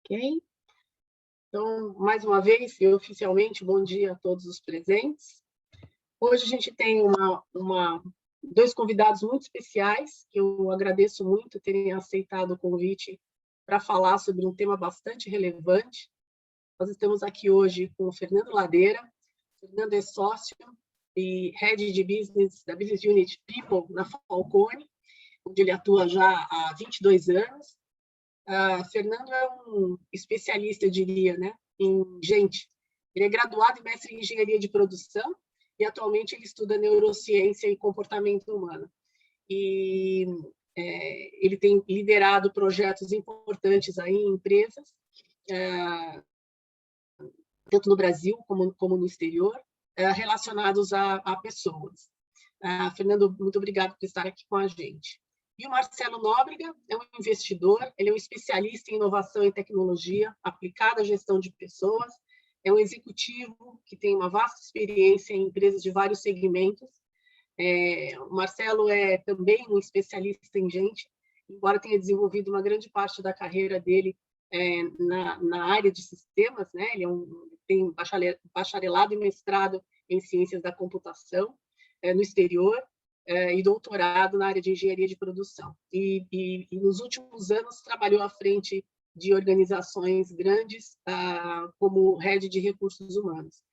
Ok? Então, mais uma vez, e oficialmente, bom dia a todos os presentes. Hoje a gente tem dois convidados muito especiais, que eu agradeço muito terem aceitado o convite para falar sobre um tema bastante relevante. Nós estamos aqui hoje com o Fernando Ladeira. Fernando é sócio e Head de Business da Business Unit People na Falcone, onde ele atua já há 22 anos. Fernando é um especialista, eu diria, né, em gente. Ele é graduado e mestre em engenharia de produção e atualmente ele estuda neurociência e comportamento humano. E ele tem liderado projetos importantes aí em empresas, tanto no Brasil como no exterior, relacionados a pessoas. Fernando, muito obrigado por estar aqui com a gente. E o Marcelo Nóbrega é um investidor, ele é um especialista em inovação e tecnologia aplicada à gestão de pessoas, é um executivo que tem uma vasta experiência em empresas de vários segmentos. O Marcelo é também um especialista em gente, embora tenha desenvolvido uma grande parte da carreira dele na área de sistemas, né? Ele tem bacharelado e mestrado em ciências da computação no exterior, e doutorado na área de engenharia de produção. E nos últimos anos trabalhou à frente de organizações grandes como head de recursos humanos.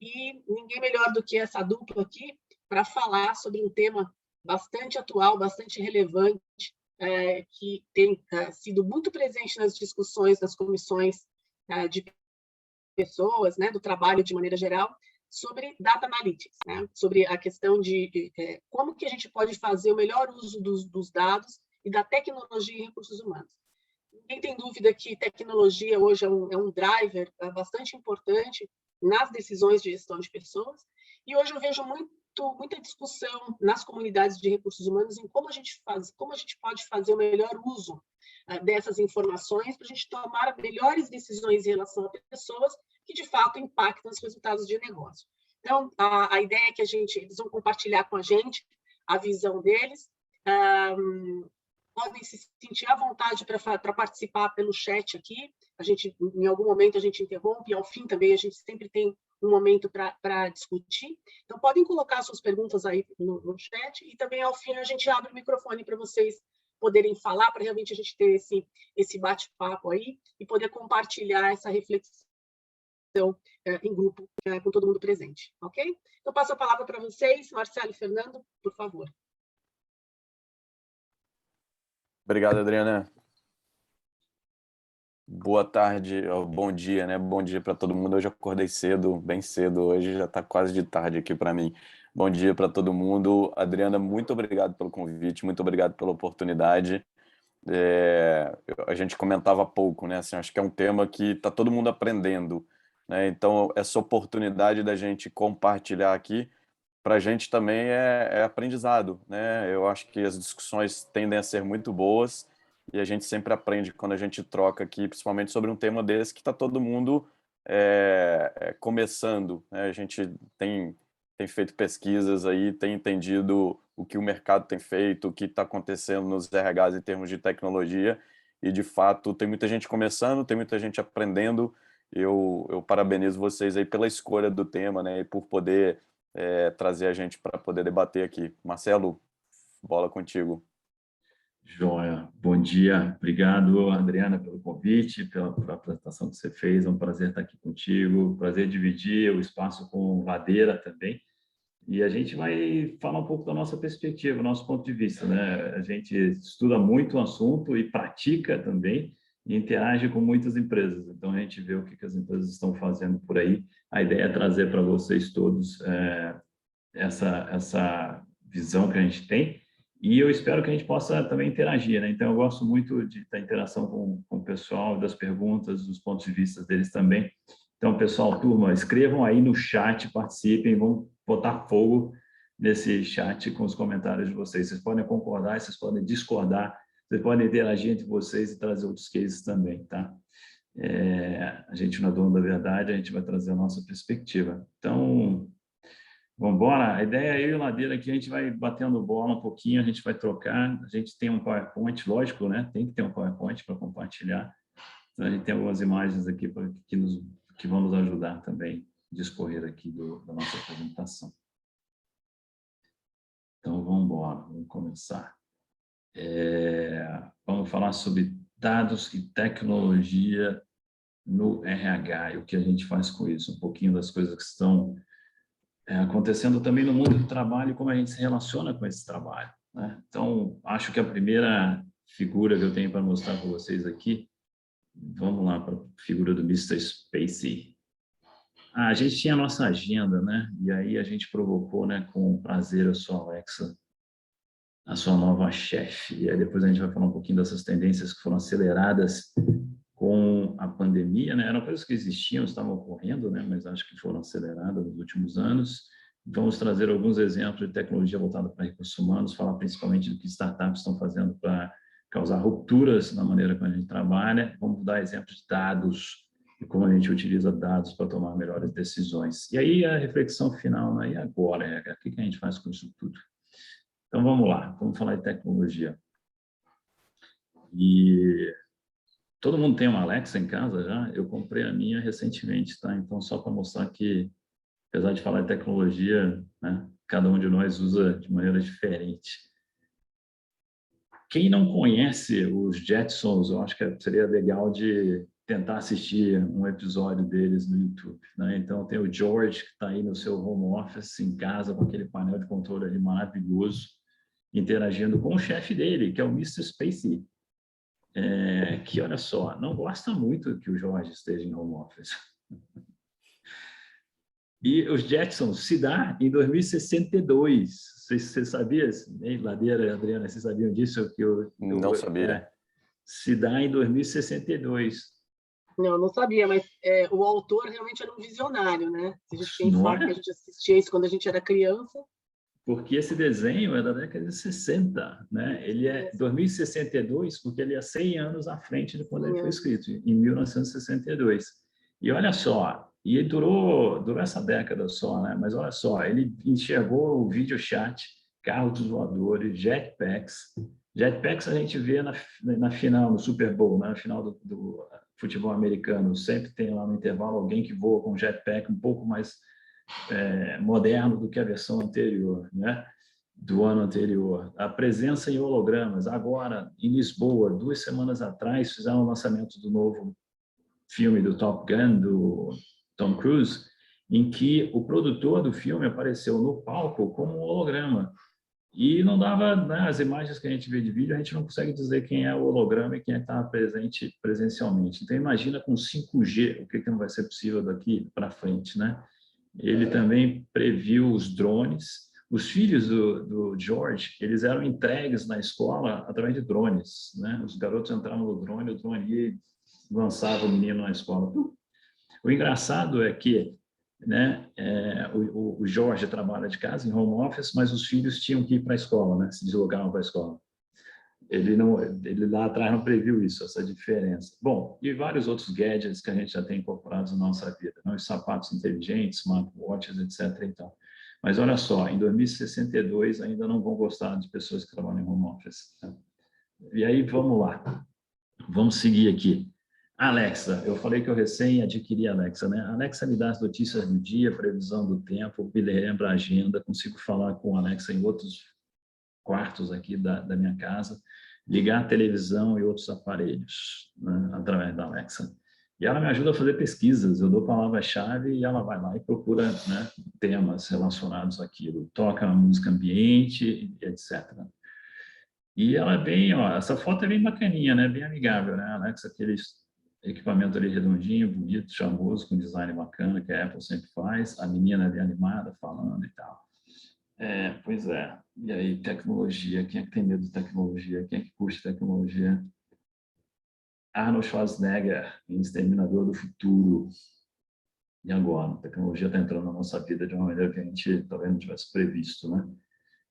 E ninguém melhor do que essa dupla aqui para falar sobre um tema bastante atual, bastante relevante, que tem sido muito presente nas discussões das comissões de pessoas, né, do trabalho de maneira geral, sobre data analytics, né? Sobre a questão de como que a gente pode fazer o melhor uso dos dados e da tecnologia em recursos humanos. Ninguém tem dúvida que tecnologia hoje é um driver bastante importante nas decisões de gestão de pessoas, e hoje eu vejo muita discussão nas comunidades de recursos humanos em como a gente pode fazer o melhor uso dessas informações para a gente tomar melhores decisões em relação a pessoas que, de fato, impactam os resultados de negócio. Então, a ideia é que eles vão compartilhar com a gente a visão deles, podem se sentir à vontade para participar pelo chat aqui, em algum momento a gente interrompe, e ao fim também a gente sempre tem um momento para discutir. Então, podem colocar suas perguntas aí no chat, e também ao fim a gente abre o microfone para vocês poderem falar, para realmente a gente ter esse bate-papo aí e poder compartilhar essa reflexão em grupo com todo mundo presente, ok? Então, passo a palavra para vocês, Marcelo e Fernando, por favor. Obrigado, Adriana. Boa tarde, bom dia, né? Bom dia para todo mundo. Hoje eu acordei cedo, bem cedo. Hoje já está quase de tarde aqui para mim. Bom dia para todo mundo. Adriana, muito obrigado pelo convite, muito obrigado pela oportunidade. A gente comentava há pouco, né? Assim, acho que é um tema que está todo mundo aprendendo, né? Então, essa oportunidade da gente compartilhar aqui, para a gente também é aprendizado, né? Eu acho que as discussões tendem a ser muito boas e a gente sempre aprende quando a gente troca aqui, principalmente sobre um tema desse que está todo mundo começando, né? A gente tem feito pesquisas aí, tem entendido o que o mercado tem feito, o que está acontecendo nos RHs em termos de tecnologia, e de fato tem muita gente começando, tem muita gente aprendendo. Eu parabenizo vocês aí pela escolha do tema, né, e por poder trazer a gente para poder debater aqui. Marcelo, bola contigo. Joia. Bom dia. Obrigado, Adriana, pelo convite, pela apresentação que você fez. É um prazer estar aqui contigo. Prazer dividir o espaço com Ladeira também. E a gente vai falar um pouco da nossa perspectiva, nosso ponto de vista, né? A gente estuda muito o assunto e pratica também e interage com muitas empresas. Então, a gente vê o que as empresas estão fazendo por aí. A ideia é trazer para vocês todos essa visão que a gente tem, e eu espero que a gente possa também interagir, né? Então, eu gosto muito da interação com o pessoal, das perguntas, dos pontos de vista deles também. Então, pessoal, turma, escrevam aí no chat, participem, vamos botar fogo nesse chat com os comentários de vocês. Vocês podem concordar, vocês podem discordar, vocês podem interagir entre vocês e trazer outros cases também, tá? A gente não é dono da verdade, a gente vai trazer a nossa perspectiva. Então, vamos embora. A ideia é eu e o Ladeira aqui, a gente vai batendo bola um pouquinho, a gente vai trocar. A gente tem um PowerPoint, lógico, né? Tem que ter um PowerPoint para compartilhar. Então, a gente tem algumas imagens aqui que vão nos ajudar também a discorrer aqui da nossa apresentação. Então, vamos embora, vamos começar. Vamos falar sobre dados e tecnologia no RH e o que a gente faz com isso, um pouquinho das coisas que estão acontecendo também no mundo do trabalho e como a gente se relaciona com esse trabalho, né? Então, acho que a primeira figura que eu tenho para mostrar para vocês aqui, vamos lá para a figura do Mr. Spacey. A gente tinha a nossa agenda, né? E aí a gente provocou, né, com prazer a sua Alexa, a sua nova chefe. E aí depois a gente vai falar um pouquinho dessas tendências que foram aceleradas com a pandemia, né? Eram coisas que existiam, estavam ocorrendo, né? Mas acho que foram aceleradas nos últimos anos. Vamos trazer alguns exemplos de tecnologia voltada para recursos humanos, falar principalmente do que startups estão fazendo para causar rupturas na maneira como a gente trabalha. Vamos dar exemplos de dados e como a gente utiliza dados para tomar melhores decisões. E aí a reflexão final, né? E agora, o que a gente faz com isso tudo? Então vamos lá, vamos falar de tecnologia. E todo mundo tem uma Alexa em casa já? Eu comprei a minha recentemente, tá? Então só para mostrar que, apesar de falar de tecnologia, né, cada um de nós usa de maneira diferente. Quem não conhece os Jetsons, eu acho que seria legal de tentar assistir um episódio deles no YouTube, né? Então tem o George, que está aí no seu home office, em casa, com aquele painel de controle ali maravilhoso, interagindo com o chefe dele, que é o Mr. Spacey, que, olha só, não gosta muito que o Jorge esteja em home office. E os Jetsons se dá em 2062. Você sabia? Ladeira e Adriana, vocês sabiam disso? Não sabia. Se dá em 2062. Não, não sabia, mas o autor realmente era um visionário, né? Se a gente pensar que a gente assistia isso quando a gente era criança. Porque esse desenho é da década de 60, né? Ele é 2062, porque ele é 100 anos à frente de quando ele foi escrito, em 1962. E olha só, e ele durou essa década só, né? Mas olha só, ele enxergou o vídeo chat, carros voadores, jetpacks. Jetpacks a gente vê na final, no Super Bowl, né? Na final do futebol americano. Sempre tem lá no intervalo alguém que voa com jetpack um pouco mais moderno do que a versão anterior, né? Do ano anterior. A presença em hologramas. Agora, em Lisboa, 2 semanas atrás, fizeram o lançamento do novo filme do Top Gun, do Tom Cruise, em que o produtor do filme apareceu no palco como um holograma. E não dava, né, as imagens que a gente vê de vídeo, a gente não consegue dizer quem é o holograma e quem está presente presencialmente. Então, imagina com 5G, o que não vai ser possível daqui para frente, né? Ele também previu os drones. Os filhos do George, eles eram entregues na escola através de drones, né? Os garotos entravam no drone, o drone ia e lançava o menino na escola. O engraçado é que, né, o George trabalha de casa, em home office, mas os filhos tinham que ir para a escola, né? Se deslocavam para a escola. Ele lá atrás não previu isso, essa diferença. Bom, e vários outros gadgets que a gente já tem incorporados na nossa vida, né? Os sapatos inteligentes, smartwatches, etc. Então. Mas olha só, em 2062 ainda não vão gostar de pessoas que trabalham em home office, né? E aí, vamos lá. Vamos seguir aqui. Alexa, eu falei que eu recém adquiri a Alexa, né? A Alexa me dá as notícias do dia, previsão do tempo, me lembra a agenda, consigo falar com a Alexa em outros quartos aqui da minha casa, ligar a televisão e outros aparelhos, né, através da Alexa. E ela me ajuda a fazer pesquisas, eu dou palavra-chave e ela vai lá e procura, né, temas relacionados àquilo, toca a música ambiente, etc. E ela é bem, ó, essa foto é bem bacaninha, né, bem amigável, né, Alexa, aquele equipamento ali redondinho, bonito, charmoso, com design bacana, que a Apple sempre faz, a menina ali animada, falando e tal. Pois é. E aí, tecnologia. Quem é que tem medo de tecnologia? Quem é que curte tecnologia? Arnold Schwarzenegger, em Exterminador do Futuro. E agora? A tecnologia está entrando na nossa vida de uma maneira que a gente talvez não tivesse previsto, né?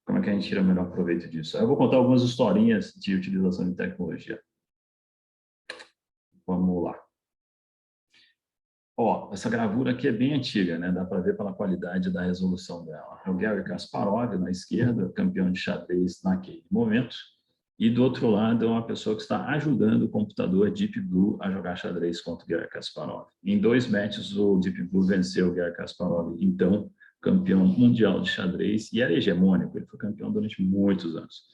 Como é que a gente tira o melhor proveito disso? Eu vou contar algumas historinhas de utilização de tecnologia. Vamos lá. Ó, essa gravura aqui é bem antiga, né? Dá para ver pela qualidade da resolução dela. É o Garry Kasparov, na esquerda, campeão de xadrez naquele momento. E do outro lado, é uma pessoa que está ajudando o computador Deep Blue a jogar xadrez contra o Garry Kasparov. Em 2 matches, o Deep Blue venceu o Garry Kasparov, então campeão mundial de xadrez, e era hegemônico, ele foi campeão durante muitos anos.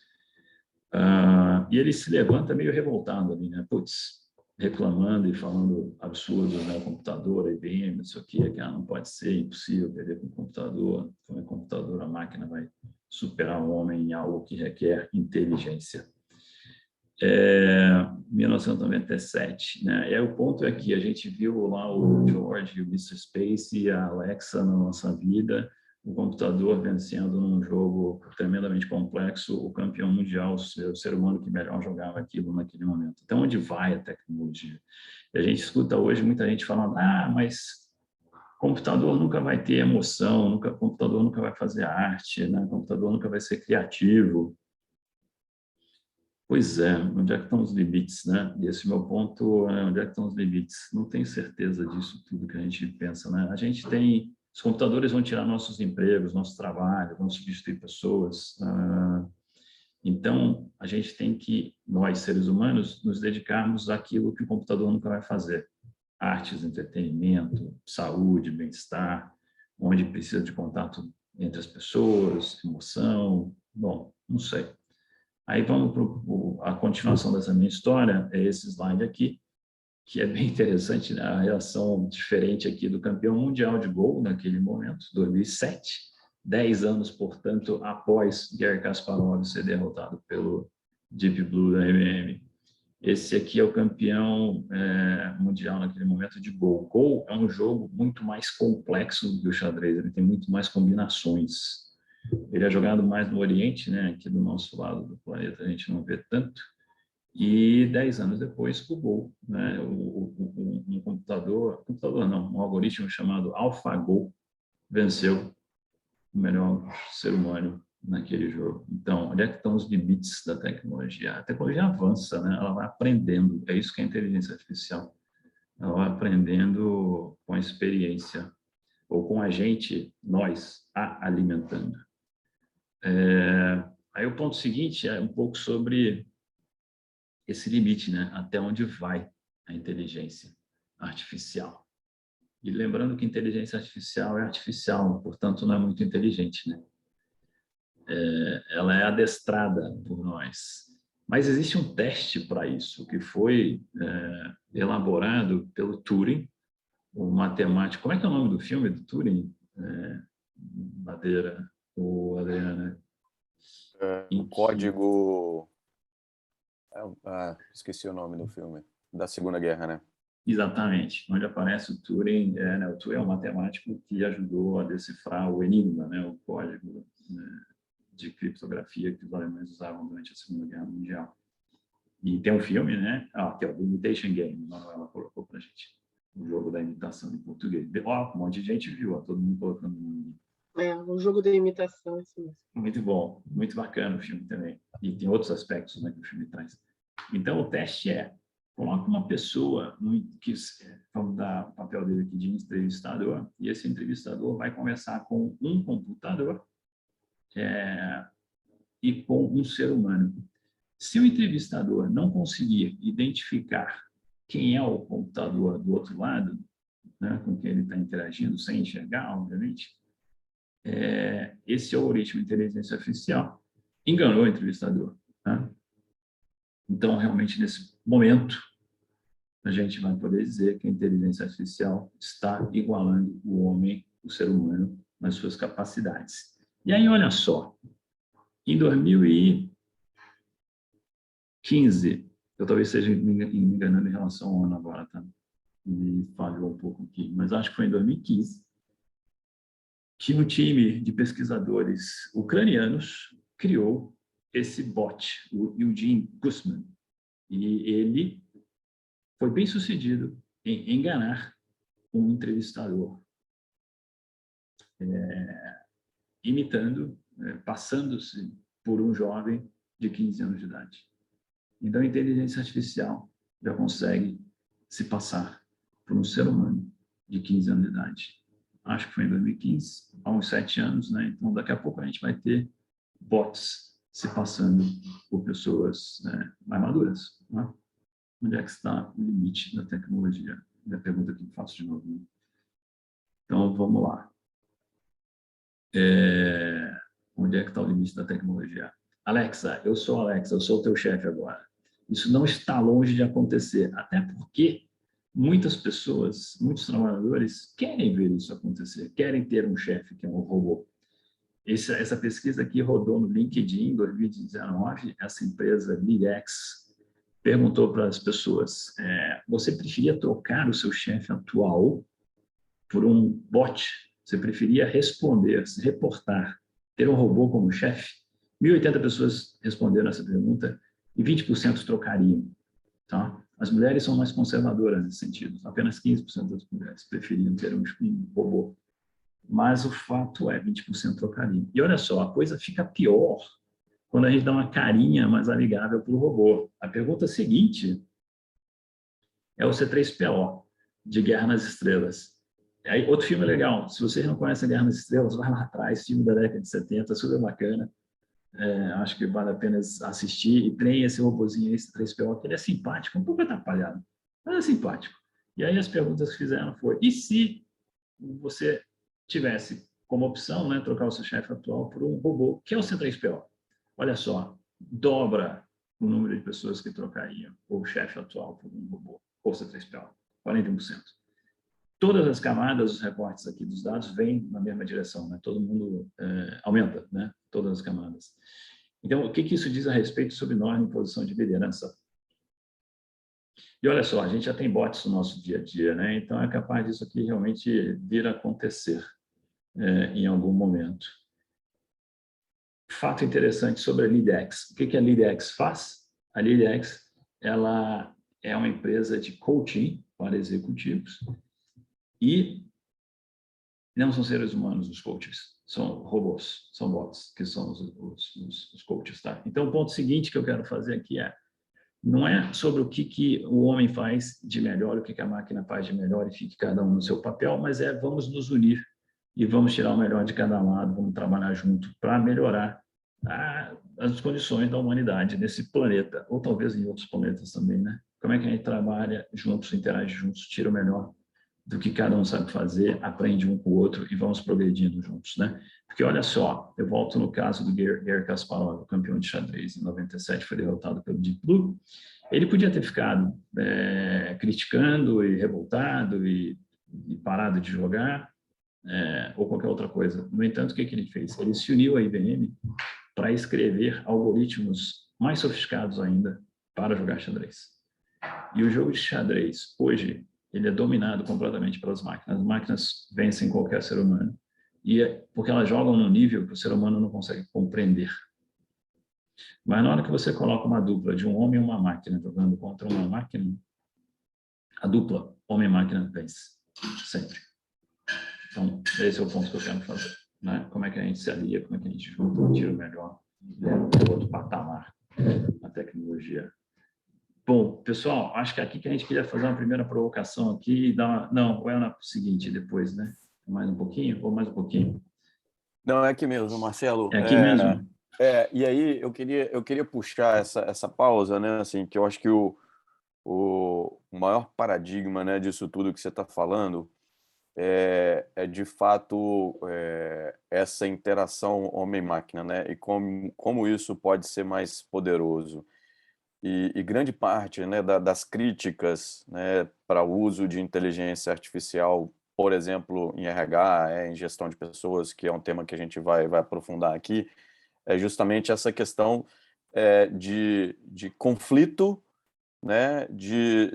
E ele se levanta meio revoltado ali, né? Putz, reclamando e falando absurdos, né? O computador, a IBM, isso aqui, que não pode ser, impossível perder com o computador. Com o computador, a máquina vai superar o homem em algo que requer inteligência. 1997, né? E aí o ponto é que a gente viu lá o George, o Mr. Space e a Alexa na nossa vida, o computador vencendo num jogo tremendamente complexo, o campeão mundial, o ser humano que melhor jogava aquilo naquele momento. Então, onde vai a tecnologia? E a gente escuta hoje muita gente falando, mas computador nunca vai ter emoção, computador nunca vai fazer arte, né? Computador nunca vai ser criativo. Pois é, onde é que estão os limites, né? E esse meu ponto é onde é que estão os limites. Não tenho certeza disso tudo que a gente pensa, né? A gente tem... Os computadores vão tirar nossos empregos, nosso trabalho, vão substituir pessoas. Então, a gente tem que, nós, seres humanos, nos dedicarmos àquilo que o computador nunca vai fazer. Artes, entretenimento, saúde, bem-estar, onde precisa de contato entre as pessoas, emoção, bom, não sei. Aí vamos para a continuação dessa minha história, é esse slide aqui, que é bem interessante, né? A reação diferente aqui do campeão mundial de Go, naquele momento, 2007, 10 anos, portanto, após Garry Kasparov ser derrotado pelo Deep Blue da IBM. Esse aqui é o campeão mundial naquele momento de Go. Go é um jogo muito mais complexo do que o xadrez, ele tem muito mais combinações. Ele é jogado mais no Oriente, né? Aqui do nosso lado do planeta a gente não vê tanto. E 10 anos depois, o Go, né? Um computador não, um algoritmo chamado AlphaGo venceu o melhor ser humano naquele jogo. Então, onde é que estão os limites da tecnologia? A tecnologia avança, né? Ela vai aprendendo. É isso que é a inteligência artificial. Ela vai aprendendo com a experiência, ou com a gente, nós, a alimentando. Aí o ponto seguinte é um pouco sobre esse limite, né? Até onde vai a inteligência artificial. E lembrando que inteligência artificial é artificial, portanto não é muito inteligente, né? Ela é adestrada por nós. Mas existe um teste para isso, que foi elaborado pelo Turing, o matemático. Como é que é o nome do filme do Turing? Madeira, ou Adriana? Um código... esqueci o nome do filme. Da Segunda Guerra, né? Exatamente, onde aparece o Turing. Né, o Turing é um matemático que ajudou a decifrar o Enigma, né, o código, né, de criptografia que os alemães usavam durante a Segunda Guerra Mundial. E tem um filme, né? Que é o The Imitation Game, a Manuela colocou para a gente. O jogo da imitação em português. Um monte de gente viu, todo mundo colocando no nome. O jogo da imitação, isso mesmo. Muito bom, muito bacana o filme também. E tem outros aspectos, né, que o filme traz. Então, o teste coloca uma pessoa que, vamos dar o papel dele aqui de entrevistador, e esse entrevistador vai conversar com um computador e com um ser humano. Se o entrevistador não conseguir identificar quem é o computador do outro lado, né, com quem ele está interagindo, sem enxergar, obviamente, esse algoritmo de inteligência artificial enganou o entrevistador. Tá? Então, realmente, nesse momento, a gente vai poder dizer que a inteligência artificial está igualando o homem, o ser humano, nas suas capacidades. E aí, olha só, em 2015, eu talvez esteja me enganando em relação ao ano agora, tá? Me falhou um pouco aqui, mas acho que foi em 2015 que um time de pesquisadores ucranianos criou esse bot, o Eugene Guzman, e ele foi bem sucedido em enganar um entrevistador, imitando, passando-se por um jovem de 15 anos de idade. Então, a inteligência artificial já consegue se passar por um ser humano de 15 anos de idade. Acho que foi em 2015, há uns 7 anos, né? Então, daqui a pouco a gente vai ter bots se passando por pessoas, né, mais maduras. Né? Onde é que está o limite da tecnologia? É a pergunta que eu faço de novo. Né? Então, vamos lá. Onde é que está o limite da tecnologia? Alexa, eu sou Alexa, eu sou o teu chefe agora. Isso não está longe de acontecer, até porque muitas pessoas, muitos trabalhadores querem ver isso acontecer, querem ter um chefe que é um robô. Essa pesquisa aqui rodou no LinkedIn em 2019, essa empresa LeadX perguntou para as pessoas, você preferia trocar o seu chefe atual por um bot? Você preferia responder, se reportar, ter um robô como chefe? 1.080 pessoas responderam essa pergunta e 20% trocariam. Tá? As mulheres são mais conservadoras nesse sentido. Apenas 15% das mulheres preferiam ter um robô. Mas o fato é 20% trocariam. E olha só, a coisa fica pior quando a gente dá uma carinha mais amigável para o robô. A pergunta seguinte é o C3PO, de Guerra nas Estrelas. Aí, outro filme legal, se vocês não conhecem Guerra nas Estrelas, vai lá atrás, filme da década de 70, super bacana. Acho que vale a pena assistir. E tem esse robôzinho, esse C3PO, que ele é simpático, um pouco atrapalhado, mas é simpático. E aí as perguntas que fizeram foi, e se você tivesse como opção, né, trocar o seu chefe atual por um robô, que é o C3PO? Olha só, dobra o número de pessoas que trocariam o chefe atual por um robô, ou C3PO, 41%. Todas as camadas, os recortes aqui dos dados vêm na mesma direção, né? Todo mundo aumenta, né? Todas as camadas. Então, o que isso diz a respeito sobre nós em posição de liderança? E olha só, a gente já tem bots no nosso dia a dia, né? Então, é capaz disso aqui realmente vir a acontecer em algum momento. Fato interessante sobre a LeadX. O que a LeadX faz? A LeadX, ela é uma empresa de coaching para executivos e não são seres humanos os coaches, são robôs, são bots, que são os coaches, tá? Então, o ponto seguinte que eu quero fazer aqui não é sobre o que o homem faz de melhor, o que a máquina faz de melhor e fique cada um no seu papel, mas vamos nos unir e vamos tirar o melhor de cada lado, vamos trabalhar junto para melhorar as condições da humanidade nesse planeta, ou talvez em outros planetas também, né? Como é que a gente trabalha juntos, interage juntos, tira o melhor do que cada um sabe fazer, aprende um com o outro e vamos progredindo juntos, né? Porque olha só, eu volto no caso do Garry Kasparov, o campeão de xadrez em 97, foi derrotado pelo Deep Blue. Ele podia ter ficado criticando e revoltado e parado de jogar, ou qualquer outra coisa. No entanto, o que ele fez? Ele se uniu à IBM para escrever algoritmos mais sofisticados ainda para jogar xadrez. E o jogo de xadrez, hoje, ele é dominado completamente pelas máquinas. As máquinas vencem qualquer ser humano. Porque elas jogam num nível que o ser humano não consegue compreender. Mas na hora que você coloca uma dupla de um homem e uma máquina jogando contra uma máquina, a dupla homem-máquina vence. Sempre. Então, esse é o ponto que eu quero fazer. Né? Como é que a gente se alia, como é que a gente junta, tira o melhor, leva para outro patamar a tecnologia. Bom, pessoal, acho que é aqui que a gente queria fazer uma primeira provocação aqui e dar Não, ou é na seguinte depois, né? Mais um pouquinho ou mais um pouquinho? Não, é aqui mesmo, Marcelo. É aqui mesmo? E aí eu queria puxar essa pausa, né? Assim, que eu acho que o maior paradigma, né, disso tudo que você está falando é de fato essa interação homem-máquina, né? E como isso pode ser mais poderoso. E grande parte, né, das críticas, né, para o uso de inteligência artificial, por exemplo, em RH, em gestão de pessoas, que é um tema que a gente vai aprofundar aqui, é justamente essa questão de conflito, né, de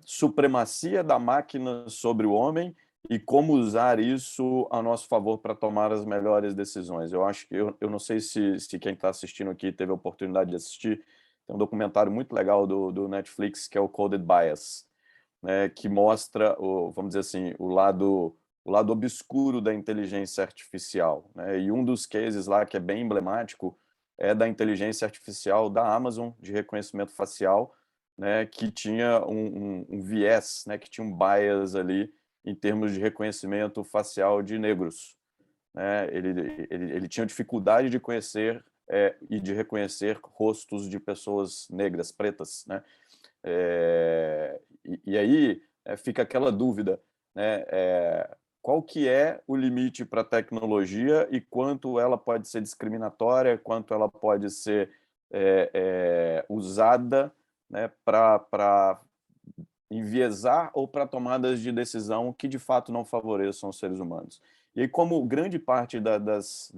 supremacia da máquina sobre o homem e como usar isso a nosso favor para tomar as melhores decisões. Eu acho que eu não sei se quem está assistindo aqui teve a oportunidade de assistir. Tem um documentário muito legal do Netflix que é o Coded Bias, né, que mostra vamos dizer assim, o lado obscuro da inteligência artificial, né? E um dos cases lá que é bem emblemático é da inteligência artificial da Amazon de reconhecimento facial, né, que tinha um viés, né, que tinha um bias ali em termos de reconhecimento facial de negros, né? Ele tinha dificuldade de e de reconhecer rostos de pessoas negras, pretas, né? E aí fica aquela dúvida, né? Qual que é o limite para a tecnologia e quanto ela pode ser discriminatória, quanto ela pode ser usada, né, para enviesar ou para tomadas de decisão que de fato não favoreçam os seres humanos. E aí, como grande parte dos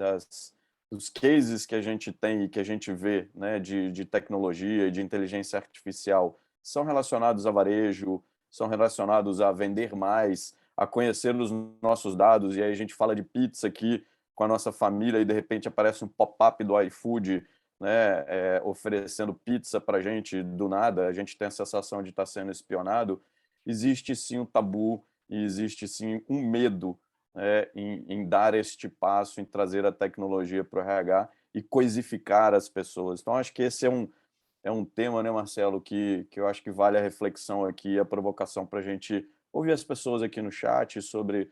cases que a gente tem e que a gente vê, né, de tecnologia e de inteligência artificial são relacionados a varejo, são relacionados a vender mais, a conhecer os nossos dados, e aí a gente fala de pizza aqui com a nossa família e de repente aparece um pop-up do iFood, né, oferecendo pizza para a gente do nada, a gente tem a sensação de estar sendo espionado. Existe sim um tabu e existe sim um medo, né, em dar este passo, em trazer a tecnologia para o RH e coisificar as pessoas. Então, acho que esse é um tema, né, Marcelo, que eu acho que vale a reflexão aqui, a provocação para a gente ouvir as pessoas aqui no chat sobre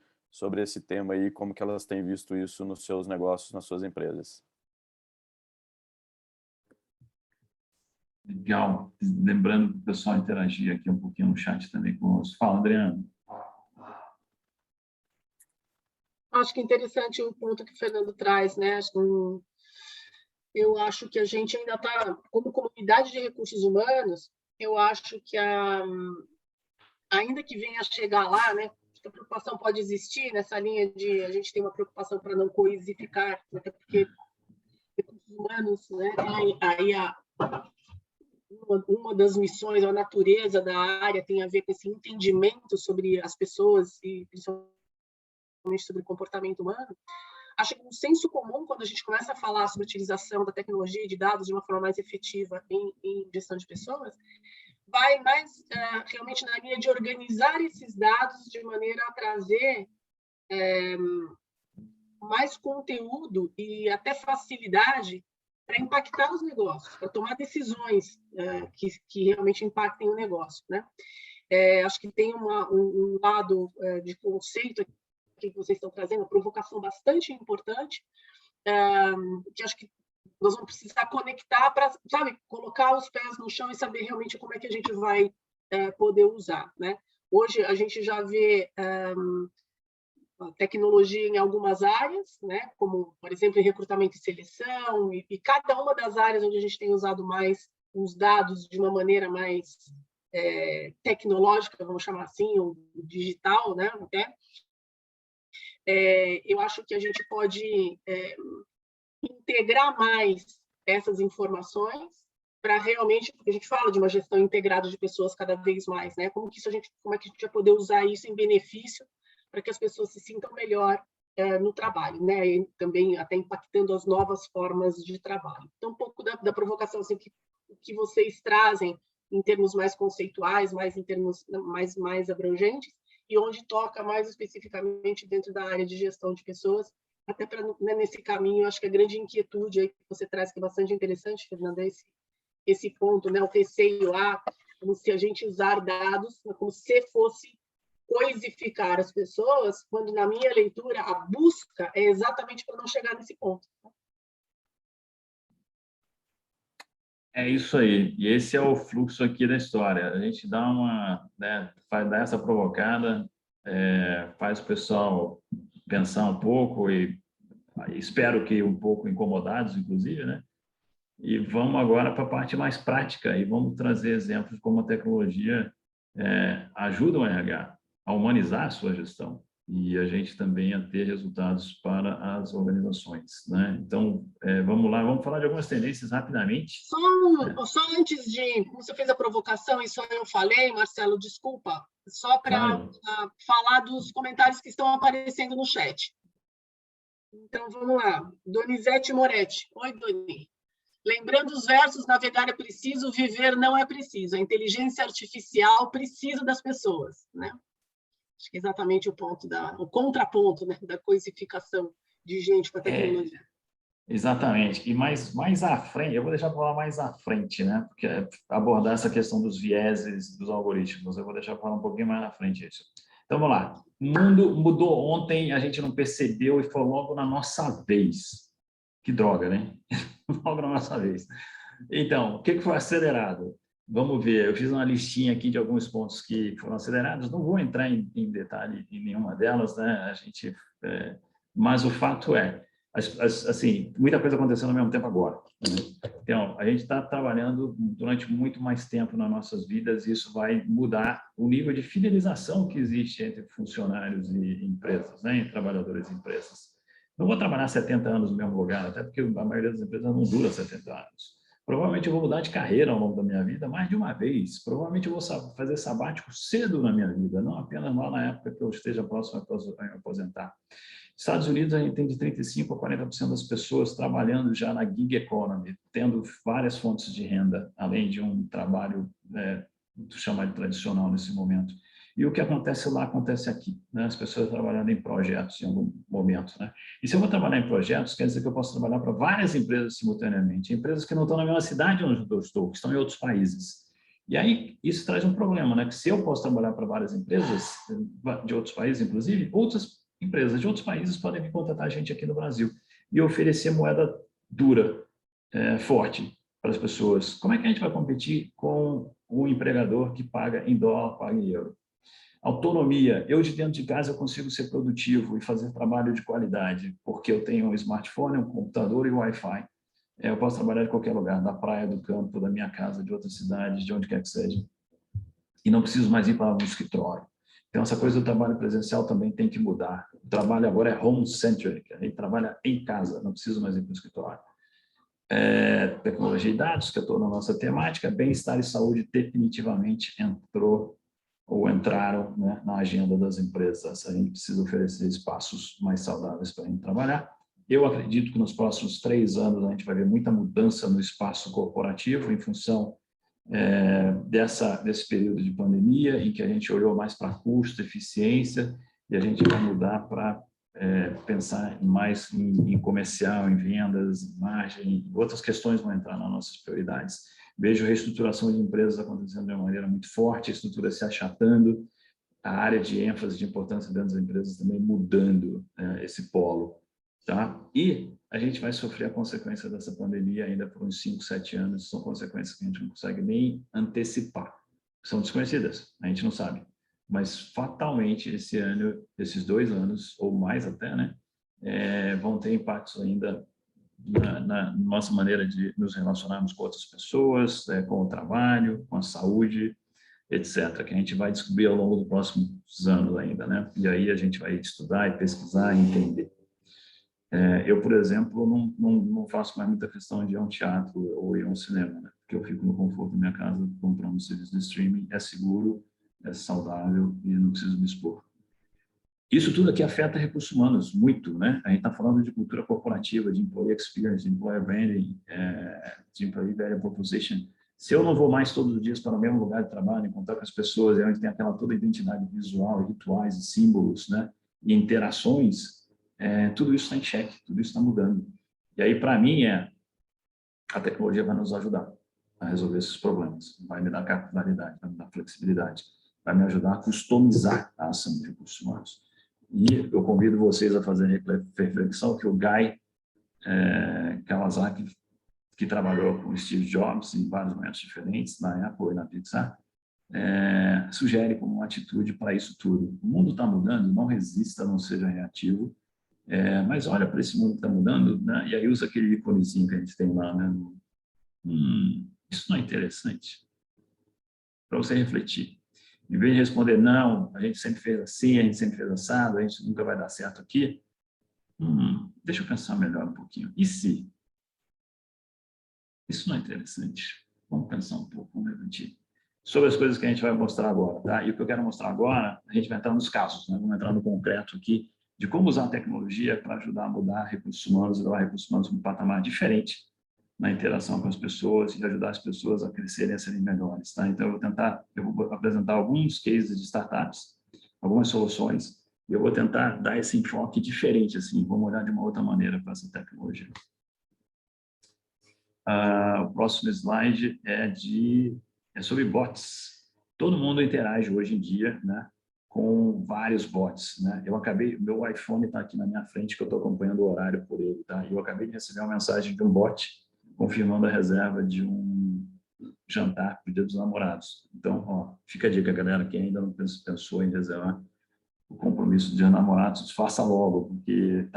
esse tema aí, como que elas têm visto isso nos seus negócios, nas suas empresas. Legal. Lembrando para o pessoal interagir aqui um pouquinho no chat também conosco. Fala, Adriano. Acho que é interessante o ponto que o Fernando traz, né? Eu acho que a gente ainda está, como comunidade de recursos humanos, eu acho que ainda que venha a chegar lá, né? A preocupação pode existir nessa linha de a gente tem uma preocupação para não coisificar, até porque recursos humanos, né? Aí uma das missões, a natureza da área tem a ver com esse entendimento sobre as pessoas e principalmente sobre o comportamento humano. Acho que o senso comum, quando a gente começa a falar sobre a utilização da tecnologia e de dados de uma forma mais efetiva em gestão de pessoas, vai mais realmente na linha de organizar esses dados de maneira a trazer mais conteúdo e até facilidade para impactar os negócios, para tomar decisões que realmente impactem o negócio, né? Acho que tem um lado de conceito que vocês estão trazendo, uma provocação bastante importante, que acho que nós vamos precisar conectar para, sabe, colocar os pés no chão e saber realmente como é que a gente vai poder usar, né? Hoje a gente já vê a tecnologia em algumas áreas, né? Como, por exemplo, em recrutamento e seleção, e cada uma das áreas onde a gente tem usado mais os dados de uma maneira mais tecnológica, vamos chamar assim, ou digital, né? Até. Eu acho que a gente pode integrar mais essas informações para realmente, porque a gente fala de uma gestão integrada de pessoas cada vez mais, né? Como é que a gente vai poder usar isso em benefício para que as pessoas se sintam melhor no trabalho, né? E também até impactando as novas formas de trabalho. Então, um pouco da provocação assim, que vocês trazem em termos mais conceituais, mais em termos mais abrangentes, e onde toca mais especificamente dentro da área de gestão de pessoas, até para nesse caminho, acho que a grande inquietude aí que você traz, que é bastante interessante, Fernanda, esse ponto, né, o receio como se a gente usar dados, como se fosse coisificar as pessoas, quando na minha leitura a busca é exatamente para não chegar nesse ponto. É isso aí. E esse é o fluxo aqui da história. A gente dá vai dar essa provocada, faz o pessoal pensar um pouco e espero que um pouco incomodados, inclusive, né? E vamos agora para a parte mais prática e vamos trazer exemplos como a tecnologia ajuda o RH a humanizar a sua gestão e a gente também a ter resultados para as organizações, né? Então, vamos lá, vamos falar de algumas tendências rapidamente. Só antes de... Você fez a provocação e só eu falei, Marcelo, desculpa, só para falar dos comentários que estão aparecendo no chat. Então, vamos lá. Donizete Moretti. Oi, Doni. Lembrando os versos, navegar é preciso, viver não é preciso. A inteligência artificial precisa das pessoas, né? Acho que é exatamente o contraponto, né, da coisificação de gente com a tecnologia. Exatamente. E mais à frente, eu vou deixar para falar mais à frente, né? Porque abordar essa questão dos vieses dos algoritmos, eu vou deixar para falar um pouquinho mais à frente isso. Então, vamos lá. O mundo mudou ontem, a gente não percebeu e foi logo na nossa vez. Que droga, né? Logo na nossa vez. Então, o que foi acelerado? Vamos ver, eu fiz uma listinha aqui de alguns pontos que foram acelerados, não vou entrar em detalhe em nenhuma delas, né? Mas o fato é, assim, muita coisa acontecendo ao mesmo tempo agora. Né? Então, a gente está trabalhando durante muito mais tempo nas nossas vidas e isso vai mudar o nível de fidelização que existe entre funcionários e empresas, né? Entre trabalhadores e empresas. Não vou trabalhar 70 anos no mesmo lugar, até porque a maioria das empresas não dura 70 anos. Provavelmente eu vou mudar de carreira ao longo da minha vida mais de uma vez. Provavelmente eu vou fazer sabático cedo na minha vida, não apenas lá na época que eu esteja próximo a me aposentar. Estados Unidos, a gente tem de 35% a 40% das pessoas trabalhando já na gig economy, tendo várias fontes de renda, além de um trabalho chamado de tradicional nesse momento. E o que acontece lá, acontece aqui. Né? As pessoas trabalhando em projetos em algum momento. Né? E se eu vou trabalhar em projetos, quer dizer que eu posso trabalhar para várias empresas simultaneamente. Empresas que não estão na mesma cidade onde eu estou, que estão em outros países. E aí, isso traz um problema, né? Que se eu posso trabalhar para várias empresas, de outros países, inclusive, outras empresas de outros países podem vir contratar a gente aqui no Brasil e oferecer moeda dura, forte para as pessoas. Como é que a gente vai competir com o empregador que paga em dólar, paga em euro? Autonomia. Eu, de dentro de casa, eu consigo ser produtivo e fazer trabalho de qualidade, porque eu tenho um smartphone, um computador e um Wi-Fi. Eu posso trabalhar de qualquer lugar, da praia, do campo, da minha casa, de outra cidade, de onde quer que seja. E não preciso mais ir para um escritório. Então, essa coisa do trabalho presencial também tem que mudar. O trabalho agora é home-centric, a gente trabalha em casa, não preciso mais ir para o escritório. Tecnologia e dados, que eu estou na nossa temática, bem-estar e saúde definitivamente entraram, né, na agenda das empresas. A gente precisa oferecer espaços mais saudáveis para a gente trabalhar. Eu acredito que nos próximos 3 anos a gente vai ver muita mudança no espaço corporativo em função desse período de pandemia, em que a gente olhou mais para custo, eficiência, e a gente vai mudar para pensar mais em comercial, em vendas, em margem, outras questões vão entrar nas nossas prioridades. Vejo a reestruturação de empresas acontecendo de uma maneira muito forte, a estrutura se achatando, a área de ênfase, de importância dentro das empresas também mudando esse polo. Tá? E a gente vai sofrer a consequência dessa pandemia ainda por uns 5, 7 anos, são consequências que a gente não consegue nem antecipar. São desconhecidas, a gente não sabe. Mas fatalmente esse ano, esses 2 anos, ou mais até, né, vão ter impactos ainda na nossa maneira de nos relacionarmos com outras pessoas, com o trabalho, com a saúde, etc., que a gente vai descobrir ao longo dos próximos anos ainda, né? E aí a gente vai estudar e pesquisar e entender. Eu, por exemplo, não faço mais muita questão de ir a um teatro ou ir a um cinema, né? Porque eu fico no conforto da minha casa, comprando um serviço de streaming, é seguro, é saudável e não preciso me expor. Isso tudo aqui afeta recursos humanos, muito, né? A gente está falando de cultura corporativa, de employee experience, de employer branding, de employee value proposition. Se eu não vou mais todos os dias para o mesmo lugar de trabalho, encontrar com as pessoas, onde tem aquela toda identidade visual, rituais e símbolos, né? E interações, tudo isso está em xeque, tudo isso está mudando. E aí, para mim, a tecnologia vai nos ajudar a resolver esses problemas, vai me dar capilaridade, vai me dar flexibilidade, vai me ajudar a customizar a ação de recursos humanos. E eu convido vocês a fazerem reflexão que o Guy Kawasaki, que trabalhou com Steve Jobs em vários momentos diferentes, na Apple e na Pixar, sugere como uma atitude para isso tudo. O mundo está mudando, não resista, não seja reativo, mas olha para esse mundo que está mudando, né? E aí usa aquele iconezinho que a gente tem lá, né? Isso não é interessante? Para você refletir. Em vez de responder, não, a gente sempre fez assim, a gente sempre fez assado, a gente nunca vai dar certo aqui, deixa eu pensar melhor um pouquinho. E se? Isso não é interessante? Vamos pensar um pouco, vamos refletir. Sobre as coisas que a gente vai mostrar agora, tá? E o que eu quero mostrar agora, a gente vai entrar nos casos, né? Vamos entrar no concreto aqui, de como usar a tecnologia para ajudar a mudar recursos humanos e levar recursos humanos para um patamar diferente na interação com as pessoas e ajudar as pessoas a crescerem e a serem melhores, tá? Então, eu vou apresentar alguns cases de startups, algumas soluções, e eu vou tentar dar esse enfoque diferente, assim, vamos olhar de uma outra maneira para essa tecnologia. O próximo slide é sobre bots. Todo mundo interage hoje em dia, né, com vários bots, né? Meu iPhone está aqui na minha frente, que eu estou acompanhando o horário por ele, tá? Eu acabei de receber uma mensagem de um bot confirmando a reserva de um jantar para o Dia dos Namorados. Então, ó, fica a dica, galera, quem ainda não pensou em reservar o compromisso do Dia dos Namorados, faça logo, porque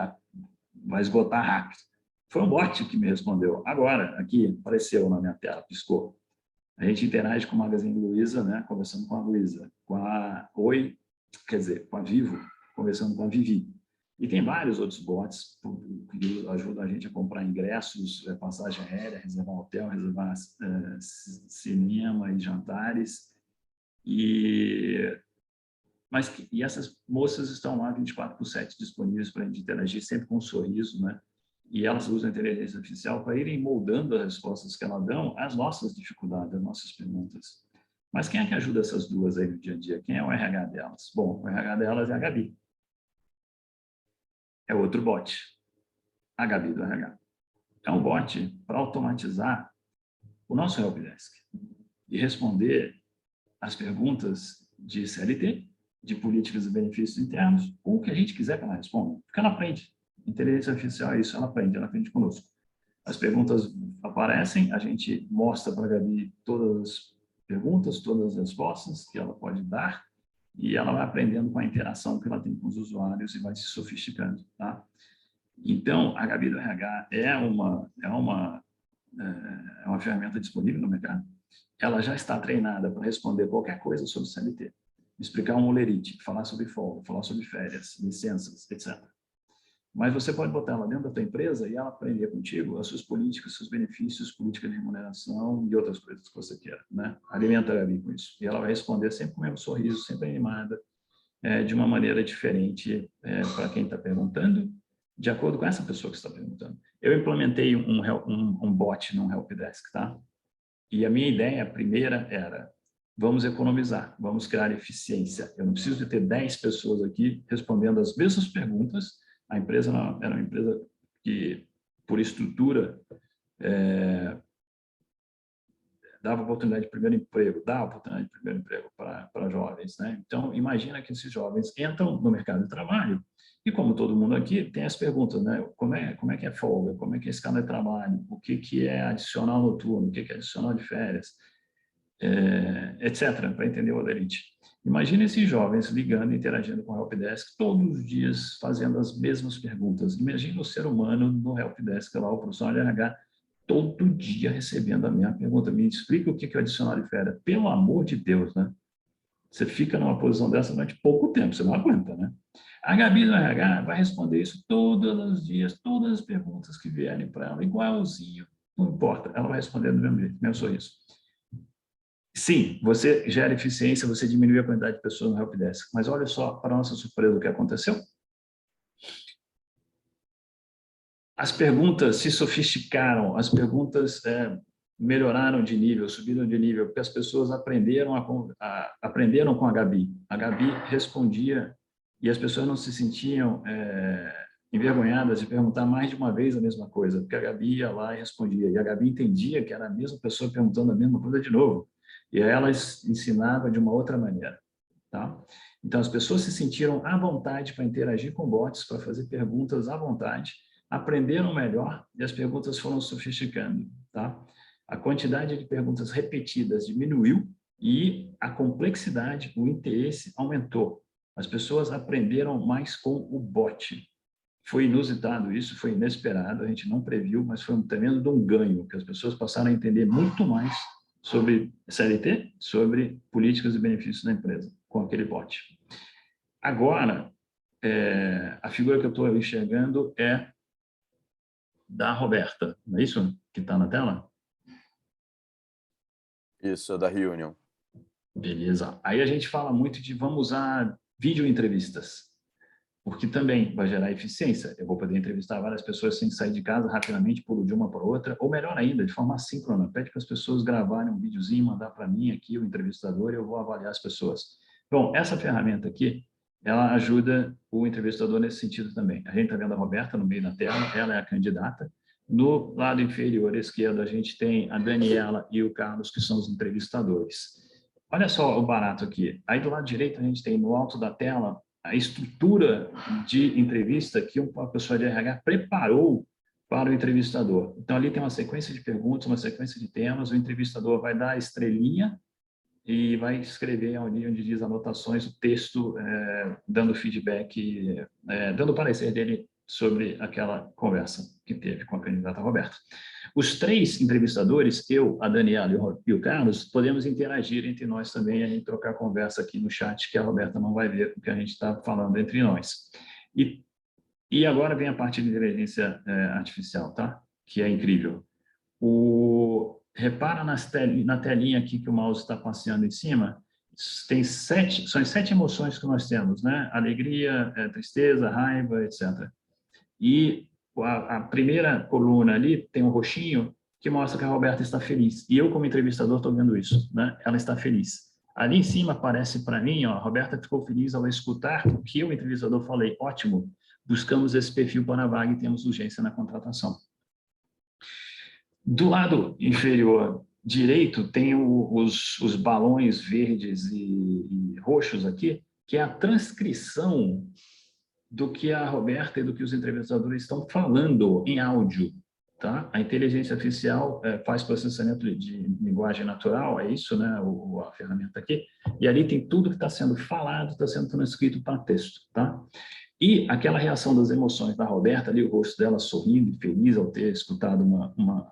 vai esgotar rápido. Foi um bot que me respondeu. Agora, aqui, apareceu na minha tela, piscou. A gente interage com o Magazine Luiza, né? Conversando com a Luiza, com a Oi, quer dizer, com a Vivo, conversando com a Vivi. E tem vários outros bots que ajudam a gente a comprar ingressos, passagem aérea, reservar hotel, reservar cinema e jantares. E essas moças estão lá 24/7 disponíveis para a gente interagir, sempre com um sorriso, né? E elas usam a inteligência artificial para irem moldando as respostas que elas dão às nossas dificuldades, às nossas perguntas. Mas quem é que ajuda essas duas aí no dia a dia? Quem é o RH delas? Bom, o RH delas é a Gabi. É outro bot. A Gabi do RH. É um bot para automatizar o nosso helpdesk e responder as perguntas de CLT, de políticas e benefícios internos, ou o que a gente quiser que ela responda. Porque ela aprende. Inteligência artificial é isso, ela aprende conosco. As perguntas aparecem, a gente mostra para a Gabi todas as perguntas, todas as respostas que ela pode dar, e ela vai aprendendo com a interação que ela tem com os usuários e vai se sofisticando, tá? Então, a Gabi do RH é uma ferramenta disponível no mercado. Ela já está treinada para responder qualquer coisa sobre CLT, explicar um olerite, falar sobre folga, falar sobre férias, licenças, etc. Mas você pode botar ela dentro da tua empresa e ela aprender contigo as suas políticas, seus benefícios, política de remuneração e outras coisas que você queira, né? Alimenta a Gabi com isso. E ela vai responder sempre com o mesmo sorriso, sempre animada, de uma maneira diferente para quem está perguntando, de acordo com essa pessoa que está perguntando. Eu implementei um bot num helpdesk, tá? E a minha ideia primeira era: vamos economizar, vamos criar eficiência. Eu não preciso de ter 10 pessoas aqui respondendo as mesmas perguntas. A empresa era uma empresa que, por estrutura, dava oportunidade de primeiro emprego, dá oportunidade de primeiro emprego para jovens, né? Então, imagina que esses jovens entram no mercado de trabalho e, como todo mundo aqui, tem as perguntas, né? Como é que é folga? Como é que é escala de trabalho? O que é adicional noturno? O que é adicional de férias? Etc., para entender o olerite. Imagina esses jovens ligando e interagindo com o helpdesk todos os dias, fazendo as mesmas perguntas. Imagina o ser humano no helpdesk, lá, o profissional de RH, todo dia recebendo a mesma pergunta. Me explica o que é o adicional de férias. Pelo amor de Deus, né? Você fica numa posição dessa durante pouco tempo, você não aguenta, né? A Gabi do RH vai responder isso todos os dias, todas as perguntas que vierem para ela, igualzinho, não importa, ela vai responder do mesmo jeito, mesmo sorriso. Sim, você gera eficiência, você diminui a quantidade de pessoas no helpdesk, mas olha só, para nossa surpresa, o que aconteceu. As perguntas se sofisticaram, as perguntas melhoraram de nível, subiram de nível, porque as pessoas aprenderam com a Gabi. A Gabi respondia e as pessoas não se sentiam envergonhadas de perguntar mais de uma vez a mesma coisa, porque a Gabi ia lá e respondia, e a Gabi entendia que era a mesma pessoa perguntando a mesma coisa de novo. E aí ela ensinava de uma outra maneira, tá? Então, as pessoas se sentiram à vontade para interagir com bots, para fazer perguntas à vontade, aprenderam melhor e as perguntas foram sofisticando, tá? A quantidade de perguntas repetidas diminuiu e a complexidade, o interesse aumentou. As pessoas aprenderam mais com o bot. Foi inusitado isso, foi inesperado, a gente não previu, mas foi um tremendo ganho, que as pessoas passaram a entender muito mais sobre CLT, sobre políticas e benefícios da empresa, com aquele bot. Agora, a figura que eu estou enxergando é da Roberta, não é isso que está na tela? Isso, é da Reunion. Beleza. Aí a gente fala muito de vamos usar vídeo-entrevistas, porque também vai gerar eficiência. Eu vou poder entrevistar várias pessoas sem sair de casa rapidamente, pulo de uma para outra, ou melhor ainda, de forma assíncrona. Pede para as pessoas gravarem um videozinho, mandar para mim aqui, o entrevistador, e eu vou avaliar as pessoas. Bom, essa ferramenta aqui, ela ajuda o entrevistador nesse sentido também. A gente está vendo a Roberta no meio da tela, ela é a candidata. No lado inferior esquerdo, a gente tem a Daniela e o Carlos, que são os entrevistadores. Olha só o barato aqui. Aí do lado direito a gente tem no alto da tela a estrutura de entrevista que uma pessoa de RH preparou para o entrevistador. Então ali tem uma sequência de perguntas, uma sequência de temas, o entrevistador vai dar a estrelinha e vai escrever ali onde diz anotações, o texto, dando feedback, dando o parecer dele sobre aquela conversa que teve com a candidata Roberta. Os três entrevistadores, eu, a Daniela e o Carlos, podemos interagir entre nós também, a gente trocar conversa aqui no chat, que a Roberta não vai ver o que a gente está falando entre nós. E agora vem a parte de inteligência artificial, tá? Que é incrível. Repara na telinha aqui que o mouse está passeando em cima, são as 7 emoções que nós temos, né? Alegria, tristeza, raiva, etc. E a primeira coluna ali tem um roxinho que mostra que a Roberta está feliz. E eu, como entrevistador, estou vendo isso, né? Ela está feliz. Ali em cima aparece para mim, ó, a Roberta ficou feliz ao escutar o que eu, entrevistador, falei. Ótimo, buscamos esse perfil para a vaga e temos urgência na contratação. Do lado inferior direito tem os balões verdes e roxos aqui, que é a transcrição do que a Roberta e do que os entrevistadores estão falando em áudio. Tá? A inteligência artificial faz processamento de linguagem natural, é isso, né? A ferramenta aqui, e ali tem tudo que está sendo falado, está sendo transcrito para texto. Tá? E aquela reação das emoções da Roberta, ali o rosto dela sorrindo, feliz ao ter escutado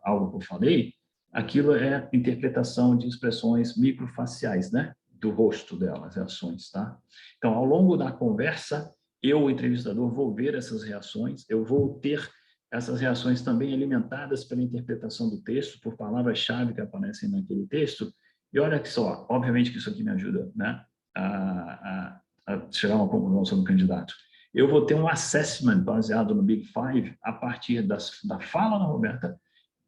algo que eu falei, aquilo é interpretação de expressões microfaciais, né? Do rosto dela, as reações, tá? Então, ao longo da conversa, eu, o entrevistador, vou ver essas reações, eu vou ter essas reações também alimentadas pela interpretação do texto, por palavras-chave que aparecem naquele texto, e olha que só, obviamente que isso aqui me ajuda, né? A chegar a uma conclusão do candidato. Eu vou ter um assessment baseado no Big Five a partir da fala da Roberta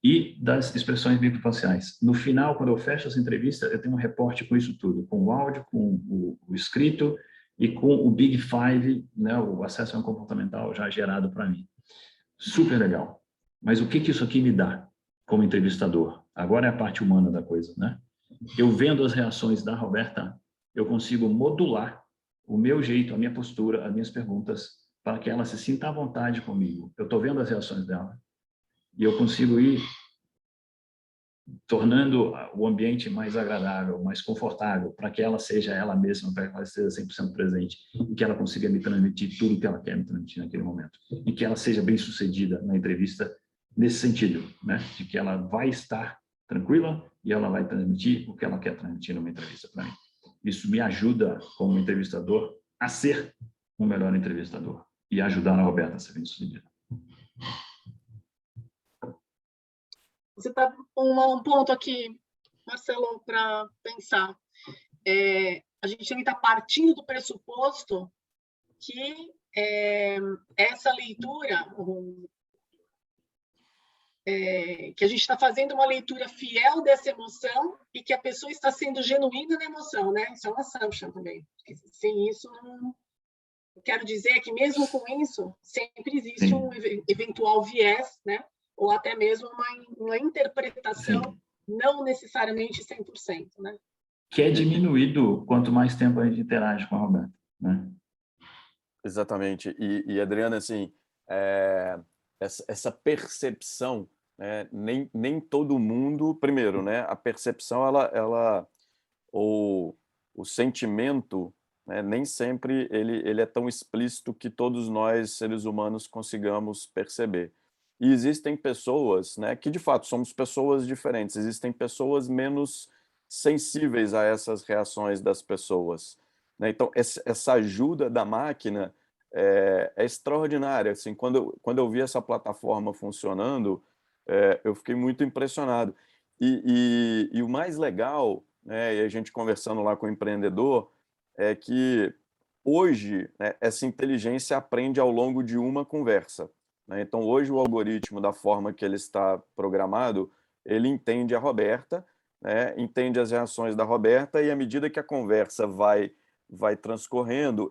e das expressões microfaciais. No final, quando eu fecho essa entrevista, eu tenho um reporte com isso tudo, com o áudio, com o escrito e com o Big Five, né, o assessment comportamental já gerado para mim. Super legal. Mas o que isso aqui me dá como entrevistador? Agora é a parte humana da coisa, né? Eu vendo as reações da Roberta, eu consigo modular o meu jeito, a minha postura, as minhas perguntas, para que ela se sinta à vontade comigo. Eu estou vendo as reações dela e eu consigo ir tornando o ambiente mais agradável, mais confortável, para que ela seja ela mesma, para que ela seja 100% presente e que ela consiga me transmitir tudo que ela quer me transmitir naquele momento. E que ela seja bem-sucedida na entrevista nesse sentido, né? De que ela vai estar tranquila e ela vai transmitir o que ela quer transmitir numa entrevista para mim. Isso me ajuda, como entrevistador, a ser um melhor entrevistador e ajudar a Roberta a ser bem-sucedida. Você está com um ponto aqui, Marcelo, para pensar. A gente está partindo do pressuposto que essa leitura, que a gente está fazendo uma leitura fiel dessa emoção e que a pessoa está sendo genuína na emoção, né? Isso é uma assumption também. Sem isso, não... Eu quero dizer que, mesmo com isso, sempre existe um eventual viés, né? Ou até mesmo uma interpretação não necessariamente 100%, né? Que é diminuído quanto mais tempo a gente interage com a Roberta, né? Exatamente. E Adriana, assim, essa percepção, né, nem todo mundo... Primeiro, né, a percepção, ou o sentimento, né, nem sempre ele é tão explícito que todos nós, seres humanos, consigamos perceber. E existem pessoas, né, que de fato somos pessoas diferentes, existem pessoas menos sensíveis a essas reações das pessoas, né? Então, essa ajuda da máquina é extraordinária. Assim, quando eu vi essa plataforma funcionando, eu fiquei muito impressionado. E o mais legal, né, e a gente conversando lá com o empreendedor, é que hoje, né, essa inteligência aprende ao longo de uma conversa, né? Então, hoje o algoritmo, da forma que ele está programado, ele entende a Roberta, né, entende as reações da Roberta, e à medida que a conversa vai transcorrendo,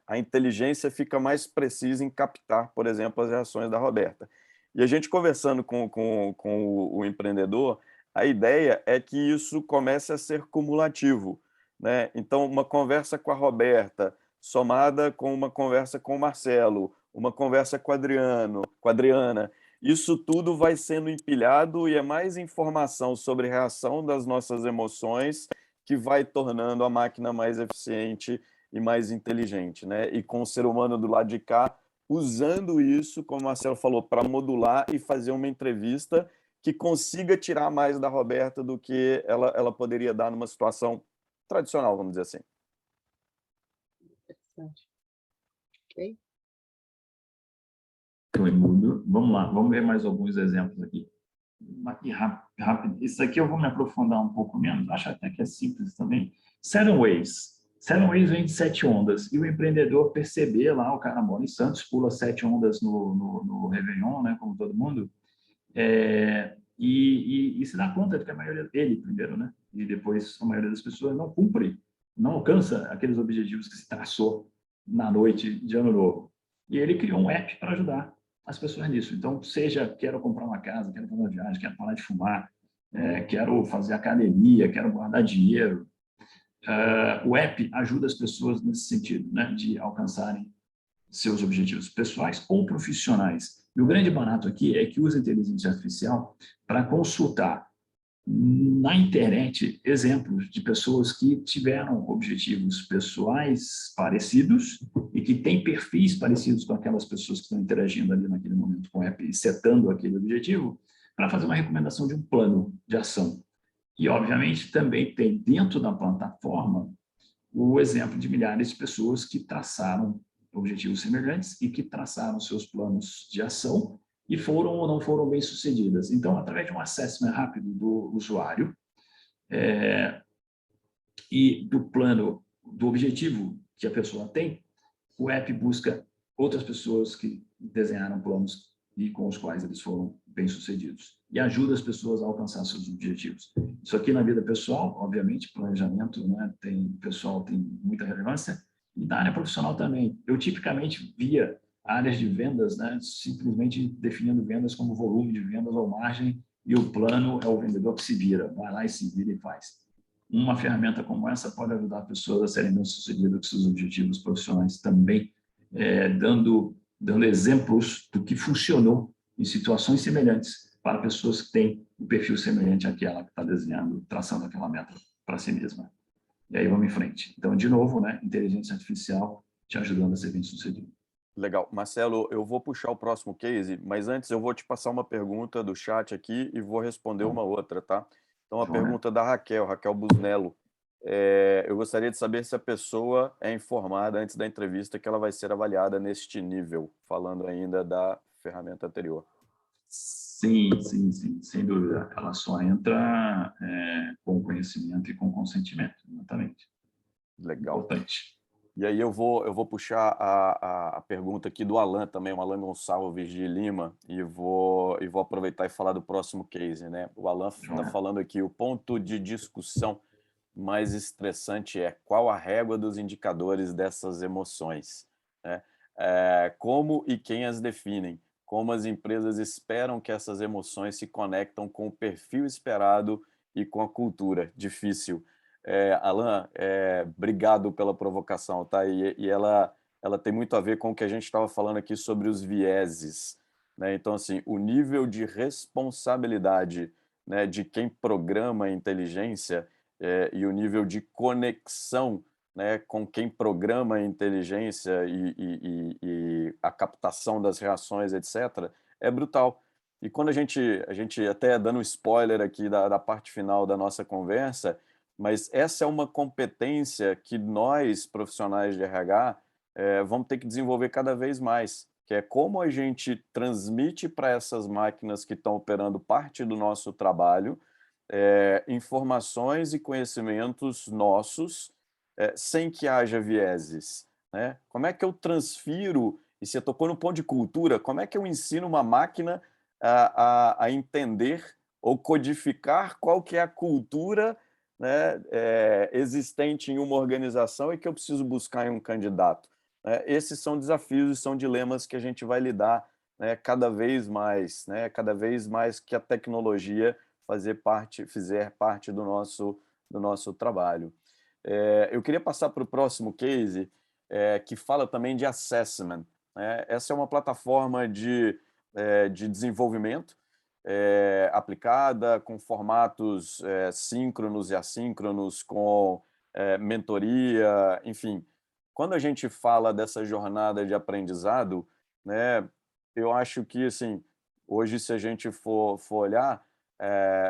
a inteligência fica mais precisa em captar, por exemplo, as reações da Roberta. E a gente conversando com o empreendedor, a ideia é que isso comece a ser cumulativo, né? Então, uma conversa com a Roberta, somada com uma conversa com o Marcelo, uma conversa com a Adriana, isso tudo vai sendo empilhado e é mais informação sobre reação das nossas emoções que vai tornando a máquina mais eficiente e mais inteligente, né? E com o ser humano do lado de cá, usando isso, como o Marcelo falou, para modular e fazer uma entrevista que consiga tirar mais da Roberta do que ela poderia dar numa situação tradicional, vamos dizer assim. Interessante. Ok? Vamos lá, vamos ver mais alguns exemplos aqui. Aqui rápido. Isso aqui eu vou me aprofundar um pouco menos, acho até que é simples também. Seven Ways. Seven Ways vem de 7 ondas, e o empreendedor perceber lá, o cara mora em Santos, pula 7 ondas no Réveillon, né, como todo mundo, e se dá conta de que a maioria, ele primeiro, né, e depois a maioria das pessoas não cumpre, não alcança aqueles objetivos que se traçou na noite de Ano Novo. E ele criou um app para ajudar as pessoas nisso. Então, seja quero comprar uma casa, quero fazer uma viagem, quero parar de fumar, quero fazer academia, quero guardar dinheiro. O app ajuda as pessoas nesse sentido, né, de alcançarem seus objetivos pessoais ou profissionais. E o grande barato aqui é que usa inteligência artificial para consultar na internet exemplos de pessoas que tiveram objetivos pessoais parecidos e que têm perfis parecidos com aquelas pessoas que estão interagindo ali naquele momento com o app e setando aquele objetivo, para fazer uma recomendação de um plano de ação. E, obviamente, também tem dentro da plataforma o exemplo de milhares de pessoas que traçaram objetivos semelhantes e que traçaram seus planos de ação e foram ou não foram bem-sucedidas. Então, através de um assessment rápido do usuário e do plano, do objetivo que a pessoa tem, o app busca outras pessoas que desenharam planos e com os quais eles foram bem-sucedidos e ajuda as pessoas a alcançar seus objetivos. Isso aqui na vida pessoal, obviamente, planejamento, né, pessoal tem muita relevância, e na área profissional também. Eu tipicamente via áreas de vendas, né, simplesmente definindo vendas como volume de vendas ou margem, e o plano é o vendedor que se vira, vai lá e se vira e faz. Uma ferramenta como essa pode ajudar pessoas a serem bem-sucedidas com seus objetivos profissionais também, dando exemplos do que funcionou em situações semelhantes para pessoas que têm um perfil semelhante àquela que está desenhando, traçando aquela meta para si mesma. E aí vamos em frente. Então, de novo, né, inteligência artificial te ajudando a ser bem-sucedido. Legal. Marcelo, eu vou puxar o próximo case, mas antes eu vou te passar uma pergunta do chat aqui e vou responder uma outra, tá? Então, a pergunta da Raquel Busnello. Eu gostaria de saber se a pessoa é informada antes da entrevista que ela vai ser avaliada neste nível, falando ainda da ferramenta anterior. Sim, sem dúvida. Ela só entra com conhecimento e com consentimento, exatamente. Legal. Importante. E aí eu vou puxar a pergunta aqui do Alan também, o Alan Gonçalves de Lima, e vou aproveitar e falar do próximo case, né? O Alan está falando aqui, o ponto de discussão mais estressante é qual a régua dos indicadores dessas emoções, né? Como e quem as definem, como as empresas esperam que essas emoções se conectam com o perfil esperado e com a cultura. Difícil. Alan, obrigado pela provocação, tá? E ela tem muito a ver com o que a gente estava falando aqui sobre os vieses, né? Então, assim, o nível de responsabilidade, né, de quem programa a inteligência e o nível de conexão, né, com quem programa a inteligência e a captação das reações, etc., é brutal. E quando a gente até dando um spoiler aqui da parte final da nossa conversa, mas essa é uma competência que nós, profissionais de RH, vamos ter que desenvolver cada vez mais, que é como a gente transmite para essas máquinas que estão operando parte do nosso trabalho informações e conhecimentos nossos sem que haja vieses, né? Como é que eu transfiro, e você tocou no ponto de cultura, como é que eu ensino uma máquina a entender ou codificar qual que é a cultura, né, existente em uma organização e que eu preciso buscar em um candidato. Esses são desafios e são dilemas que a gente vai lidar, né, cada vez mais que a tecnologia fizer parte do nosso trabalho. Eu queria passar para o próximo case, que fala também de assessment, né? Essa é uma plataforma de desenvolvimento aplicada com formatos síncronos e assíncronos, com mentoria, enfim. Quando a gente fala dessa jornada de aprendizado, né, eu acho que, assim, hoje, se a gente for olhar,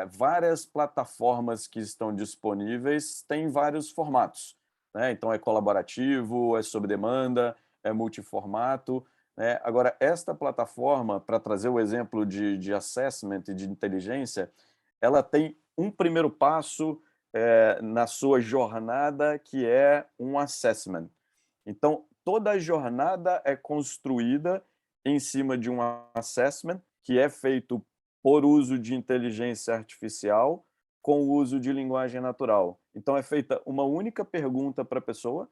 várias plataformas que estão disponíveis têm vários formatos, né? Então, é colaborativo, é sob demanda, é multiformato, né? Agora, esta plataforma, para trazer o exemplo de assessment e de inteligência, ela tem um primeiro passo na sua jornada, que é um assessment. Então, toda a jornada é construída em cima de um assessment, que é feito por uso de inteligência artificial com o uso de linguagem natural. Então, é feita uma única pergunta para a pessoa,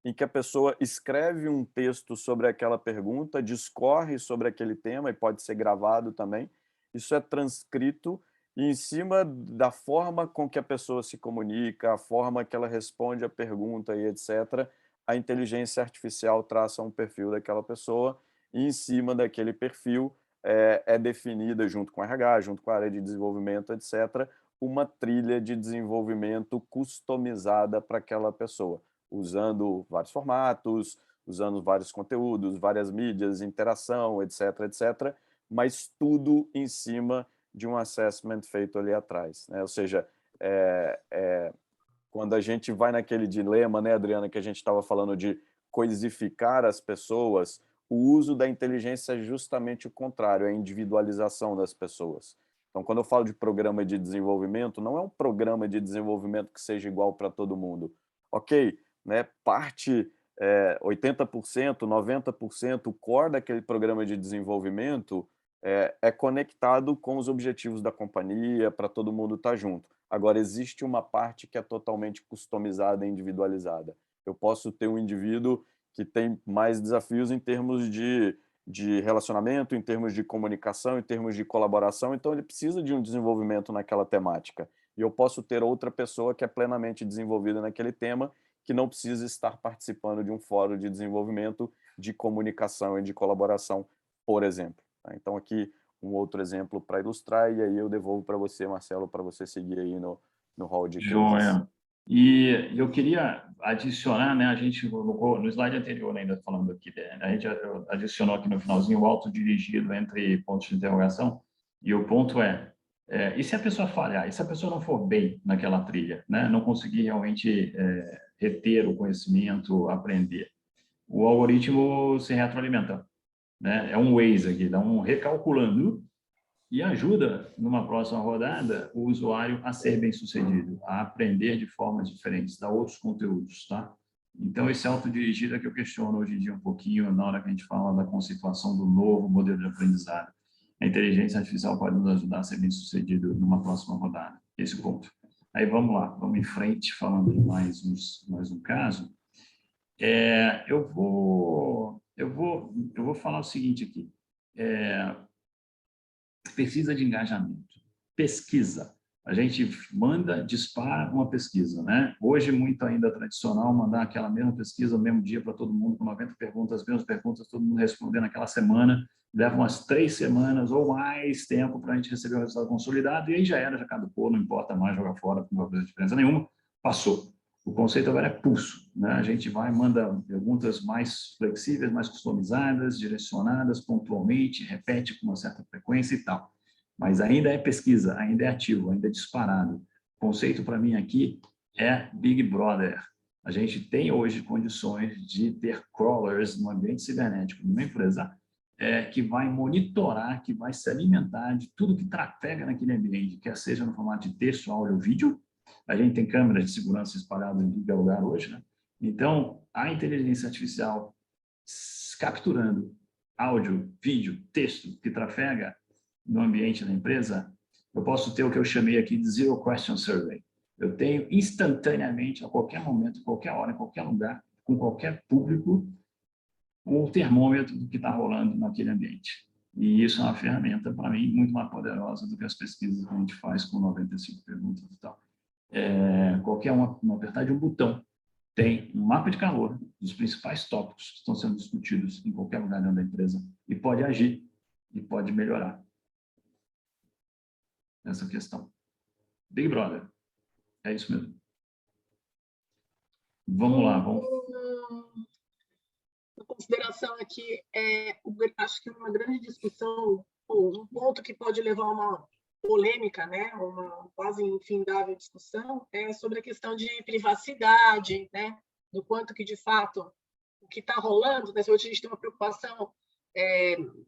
em que a pessoa escreve um texto sobre aquela pergunta, discorre sobre aquele tema, e pode ser gravado também. Isso é transcrito, e em cima da forma com que a pessoa se comunica, a forma que ela responde a pergunta e etc., a inteligência artificial traça um perfil daquela pessoa, e em cima daquele perfil é definida, junto com a RH, junto com a área de desenvolvimento, etc., uma trilha de desenvolvimento customizada para aquela pessoa, usando vários formatos, usando vários conteúdos, várias mídias, interação, etc., etc., mas tudo em cima de um assessment feito ali atrás, né? Ou seja, quando a gente vai naquele dilema, né, Adriana, que a gente estava falando de coisificar as pessoas, o uso da inteligência é justamente o contrário, é a individualização das pessoas. Então, quando eu falo de programa de desenvolvimento, não é um programa de desenvolvimento que seja igual para todo mundo. Ok, né, parte 80%, 90%, o core daquele programa de desenvolvimento é conectado com os objetivos da companhia, para todo mundo estar junto. Agora, existe uma parte que é totalmente customizada e individualizada. Eu posso ter um indivíduo que tem mais desafios em termos de relacionamento, em termos de comunicação, em termos de colaboração, então ele precisa de um desenvolvimento naquela temática. E eu posso ter outra pessoa que é plenamente desenvolvida naquele tema, que não precisa estar participando de um fórum de desenvolvimento, de comunicação e de colaboração, por exemplo. Então, aqui um outro exemplo para ilustrar, e aí eu devolvo para você, Marcelo, para você seguir aí no hall de cases. Joia. E eu queria adicionar, né, a gente no slide anterior, ainda falando aqui, a gente adicionou aqui no finalzinho o autodirigido entre pontos de interrogação, e o ponto e se a pessoa falhar, e se a pessoa não for bem naquela trilha, né, não conseguir realmente reter o conhecimento, aprender, o algoritmo se retroalimenta, né? É um Waze aqui, dá um recalculando e ajuda, numa próxima rodada, o usuário a ser bem-sucedido, a aprender de formas diferentes, dar outros conteúdos, tá? Então, esse autodirigido é que eu questiono hoje em dia um pouquinho, na hora que a gente fala da conceituação do novo modelo de aprendizado. A inteligência artificial pode nos ajudar a ser bem-sucedido numa próxima rodada, esse ponto. Aí, vamos lá, vamos em frente, falando de mais um caso. Eu vou falar o seguinte aqui. Pesquisa de engajamento. Pesquisa. A gente dispara uma pesquisa, né? Hoje, muito ainda tradicional, mandar aquela mesma pesquisa no mesmo dia para todo mundo, com 90 perguntas, as mesmas perguntas, todo mundo respondendo naquela semana. Leva umas 3 semanas ou mais tempo para a gente receber o resultado consolidado, e aí já era, já caducou, não importa mais, jogar fora, não vai fazer diferença nenhuma, passou. O conceito agora é pulso, né? A gente manda perguntas mais flexíveis, mais customizadas, direcionadas pontualmente, repete com uma certa frequência e tal. Mas ainda é pesquisa, ainda é ativo, ainda é disparado. O conceito para mim aqui é Big Brother. A gente tem hoje condições de ter crawlers no ambiente cibernético, numa empresa, que vai monitorar, que vai se alimentar de tudo que trafega naquele ambiente, quer seja no formato de texto, áudio ou vídeo. A gente tem câmeras de segurança espalhadas em todo lugar hoje, né? Então, a inteligência artificial capturando áudio, vídeo, texto que trafega no ambiente da empresa, eu posso ter o que eu chamei aqui de Zero Question Survey. Eu tenho instantaneamente, a qualquer momento, qualquer hora, em qualquer lugar, com qualquer público, o termômetro do que está rolando naquele ambiente. E isso é uma ferramenta, para mim, muito mais poderosa do que as pesquisas que a gente faz com 95 perguntas e tal. qualquer um apertar de um botão, tem um mapa de calor dos principais tópicos que estão sendo discutidos em qualquer lugar dentro da empresa e pode agir e pode melhorar essa questão. Big Brother, é isso mesmo. Vamos lá, vamos. A consideração aqui acho que uma grande discussão, um ponto que pode levar a uma polêmica, né, uma quase infindável discussão, é sobre a questão de privacidade, né, do quanto que, de fato, o que está rolando, né, hoje a gente tem uma preocupação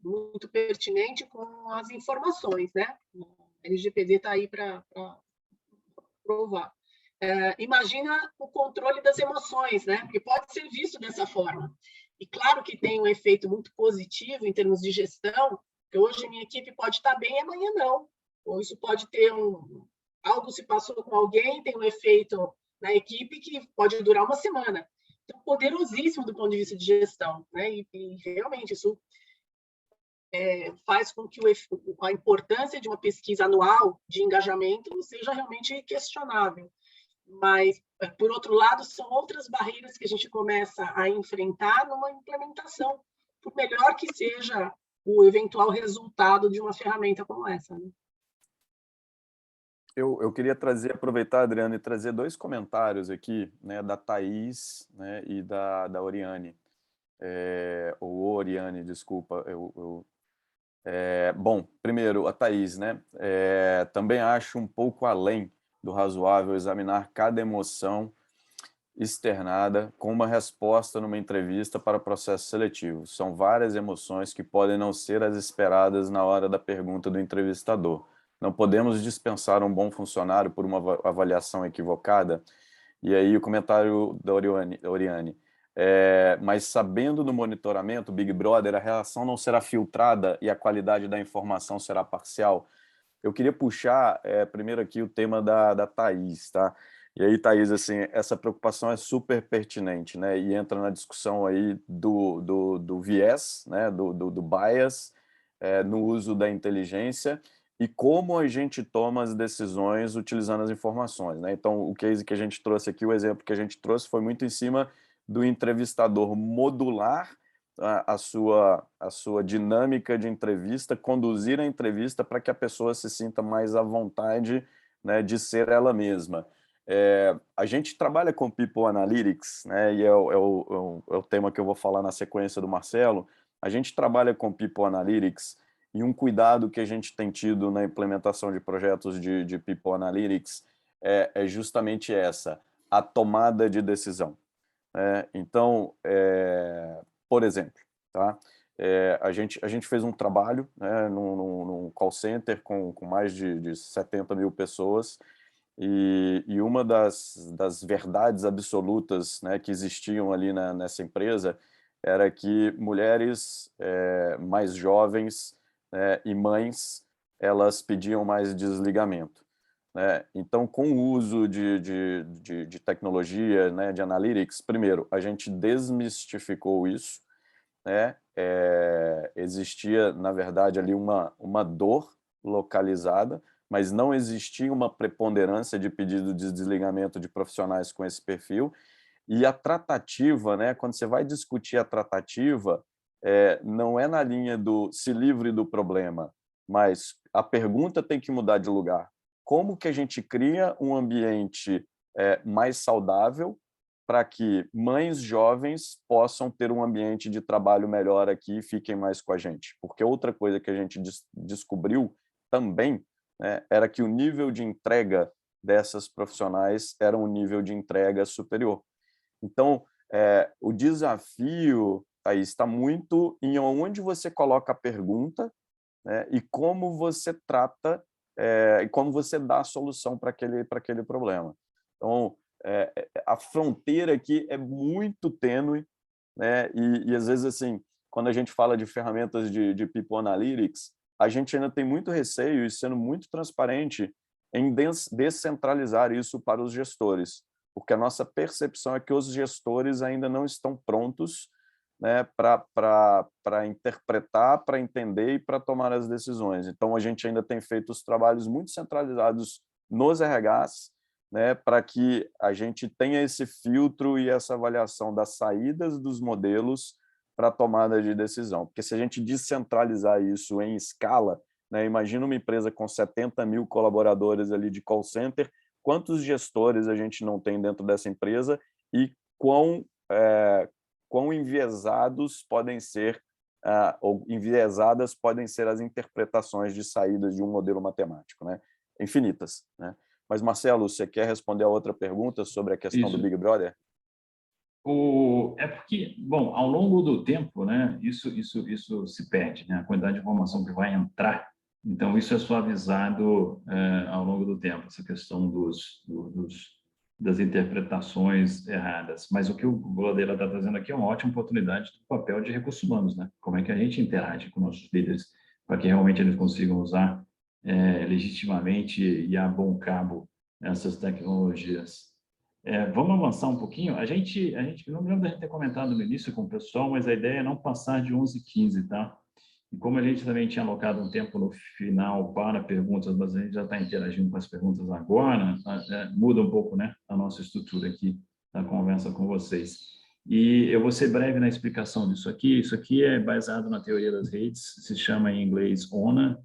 muito pertinente com as informações, né, o LGPD está aí para provar. Imagina o controle das emoções, né, porque pode ser visto dessa forma. E claro que tem um efeito muito positivo em termos de gestão, que hoje a minha equipe pode estar bem e amanhã não. Ou isso pode ter algo se passou com alguém, tem um efeito na equipe que pode durar uma semana. Então, poderosíssimo do ponto de vista de gestão, né? E realmente isso faz com que a importância de uma pesquisa anual de engajamento seja realmente questionável. Mas, por outro lado, são outras barreiras que a gente começa a enfrentar numa implementação, por melhor que seja o eventual resultado de uma ferramenta como essa, né? Eu queria aproveitar, Adriana, e trazer 2 comentários aqui, né, da Thaís, né, e da Oriane. Ou Oriane, desculpa. Bom, primeiro, a Thaís, né? Também acho um pouco além do razoável examinar cada emoção externada com uma resposta numa entrevista para processo seletivo. São várias emoções que podem não ser as esperadas na hora da pergunta do entrevistador. Não podemos dispensar um bom funcionário por uma avaliação equivocada. E aí o comentário da Oriane. Mas sabendo do monitoramento, Big Brother, a relação não será filtrada e a qualidade da informação será parcial. Eu queria puxar primeiro aqui o tema da Thaís, tá? E aí, Thaís, assim, essa preocupação é super pertinente, né? E entra na discussão aí do viés, né? Do bias, no uso da inteligência e como a gente toma as decisões utilizando as informações, né? Então, o case que a gente trouxe aqui, o exemplo que a gente trouxe foi muito em cima do entrevistador modular a sua dinâmica de entrevista, conduzir a entrevista para que a pessoa se sinta mais à vontade, né, de ser ela mesma. A gente trabalha com People Analytics, né, e é o tema que eu vou falar na sequência do Marcelo. A gente trabalha com People Analytics e um cuidado que a gente tem tido na implementação de projetos de People Analytics é justamente a tomada de decisão. Então, por exemplo, tá? A gente fez um trabalho, né, num call center com mais de 70 mil pessoas e uma das verdades absolutas, né, que existiam ali nessa empresa era que mulheres mais jovens, e mães, elas pediam mais desligamento, né? Então, com o uso de tecnologia, né, de analytics, primeiro, a gente desmistificou isso, né? Existia, na verdade, ali uma dor localizada, mas não existia uma preponderância de pedido de desligamento de profissionais com esse perfil. E a tratativa, né, quando você vai discutir a tratativa, não é na linha do se livre do problema, mas a pergunta tem que mudar de lugar. Como que a gente cria um ambiente mais saudável para que mães jovens possam ter um ambiente de trabalho melhor aqui e fiquem mais com a gente? Porque outra coisa que a gente descobriu também, né, era que o nível de entrega dessas profissionais era um nível de entrega superior. Então, o desafio aí está muito em onde você coloca a pergunta, né, e como você trata e como você dá a solução para aquele problema. Então, a fronteira aqui é muito tênue, né, e às vezes, assim, quando a gente fala de ferramentas de People Analytics, a gente ainda tem muito receio, e sendo muito transparente, em descentralizar isso para os gestores, porque a nossa percepção é que os gestores ainda não estão prontos, né, para interpretar, para entender e para tomar as decisões. Então, a gente ainda tem feito os trabalhos muito centralizados nos RHs, né, para que a gente tenha esse filtro e essa avaliação das saídas dos modelos para a tomada de decisão. Porque se a gente descentralizar isso em escala, né, imagina uma empresa com 70 mil colaboradores ali de call center, quantos gestores a gente não tem dentro dessa empresa e quão enviesados podem ser, ou enviesadas podem ser as interpretações de saídas de um modelo matemático, né? Infinitas, né? Mas, Marcelo, você quer responder a outra pergunta sobre a questão do Big Brother? É porque, bom, ao longo do tempo, né, isso se perde, né, a quantidade de informação que vai entrar. Então, isso é suavizado ao longo do tempo, essa questão das interpretações erradas. Mas o que o Ladeira está trazendo aqui é uma ótima oportunidade do papel de recursos humanos, né? Como é que a gente interage com nossos líderes para que realmente eles consigam usar legitimamente e a bom cabo essas tecnologias. Vamos avançar um pouquinho. A gente não me lembro da gente ter comentado no início com o pessoal, mas a ideia é não passar de 11h15, tá? E como a gente também tinha alocado um tempo no final para perguntas, mas a gente já está interagindo com as perguntas agora, muda um pouco, né, a nossa estrutura aqui da conversa com vocês. E eu vou ser breve na explicação disso aqui. Isso aqui é baseado na teoria das redes, se chama em inglês ONA,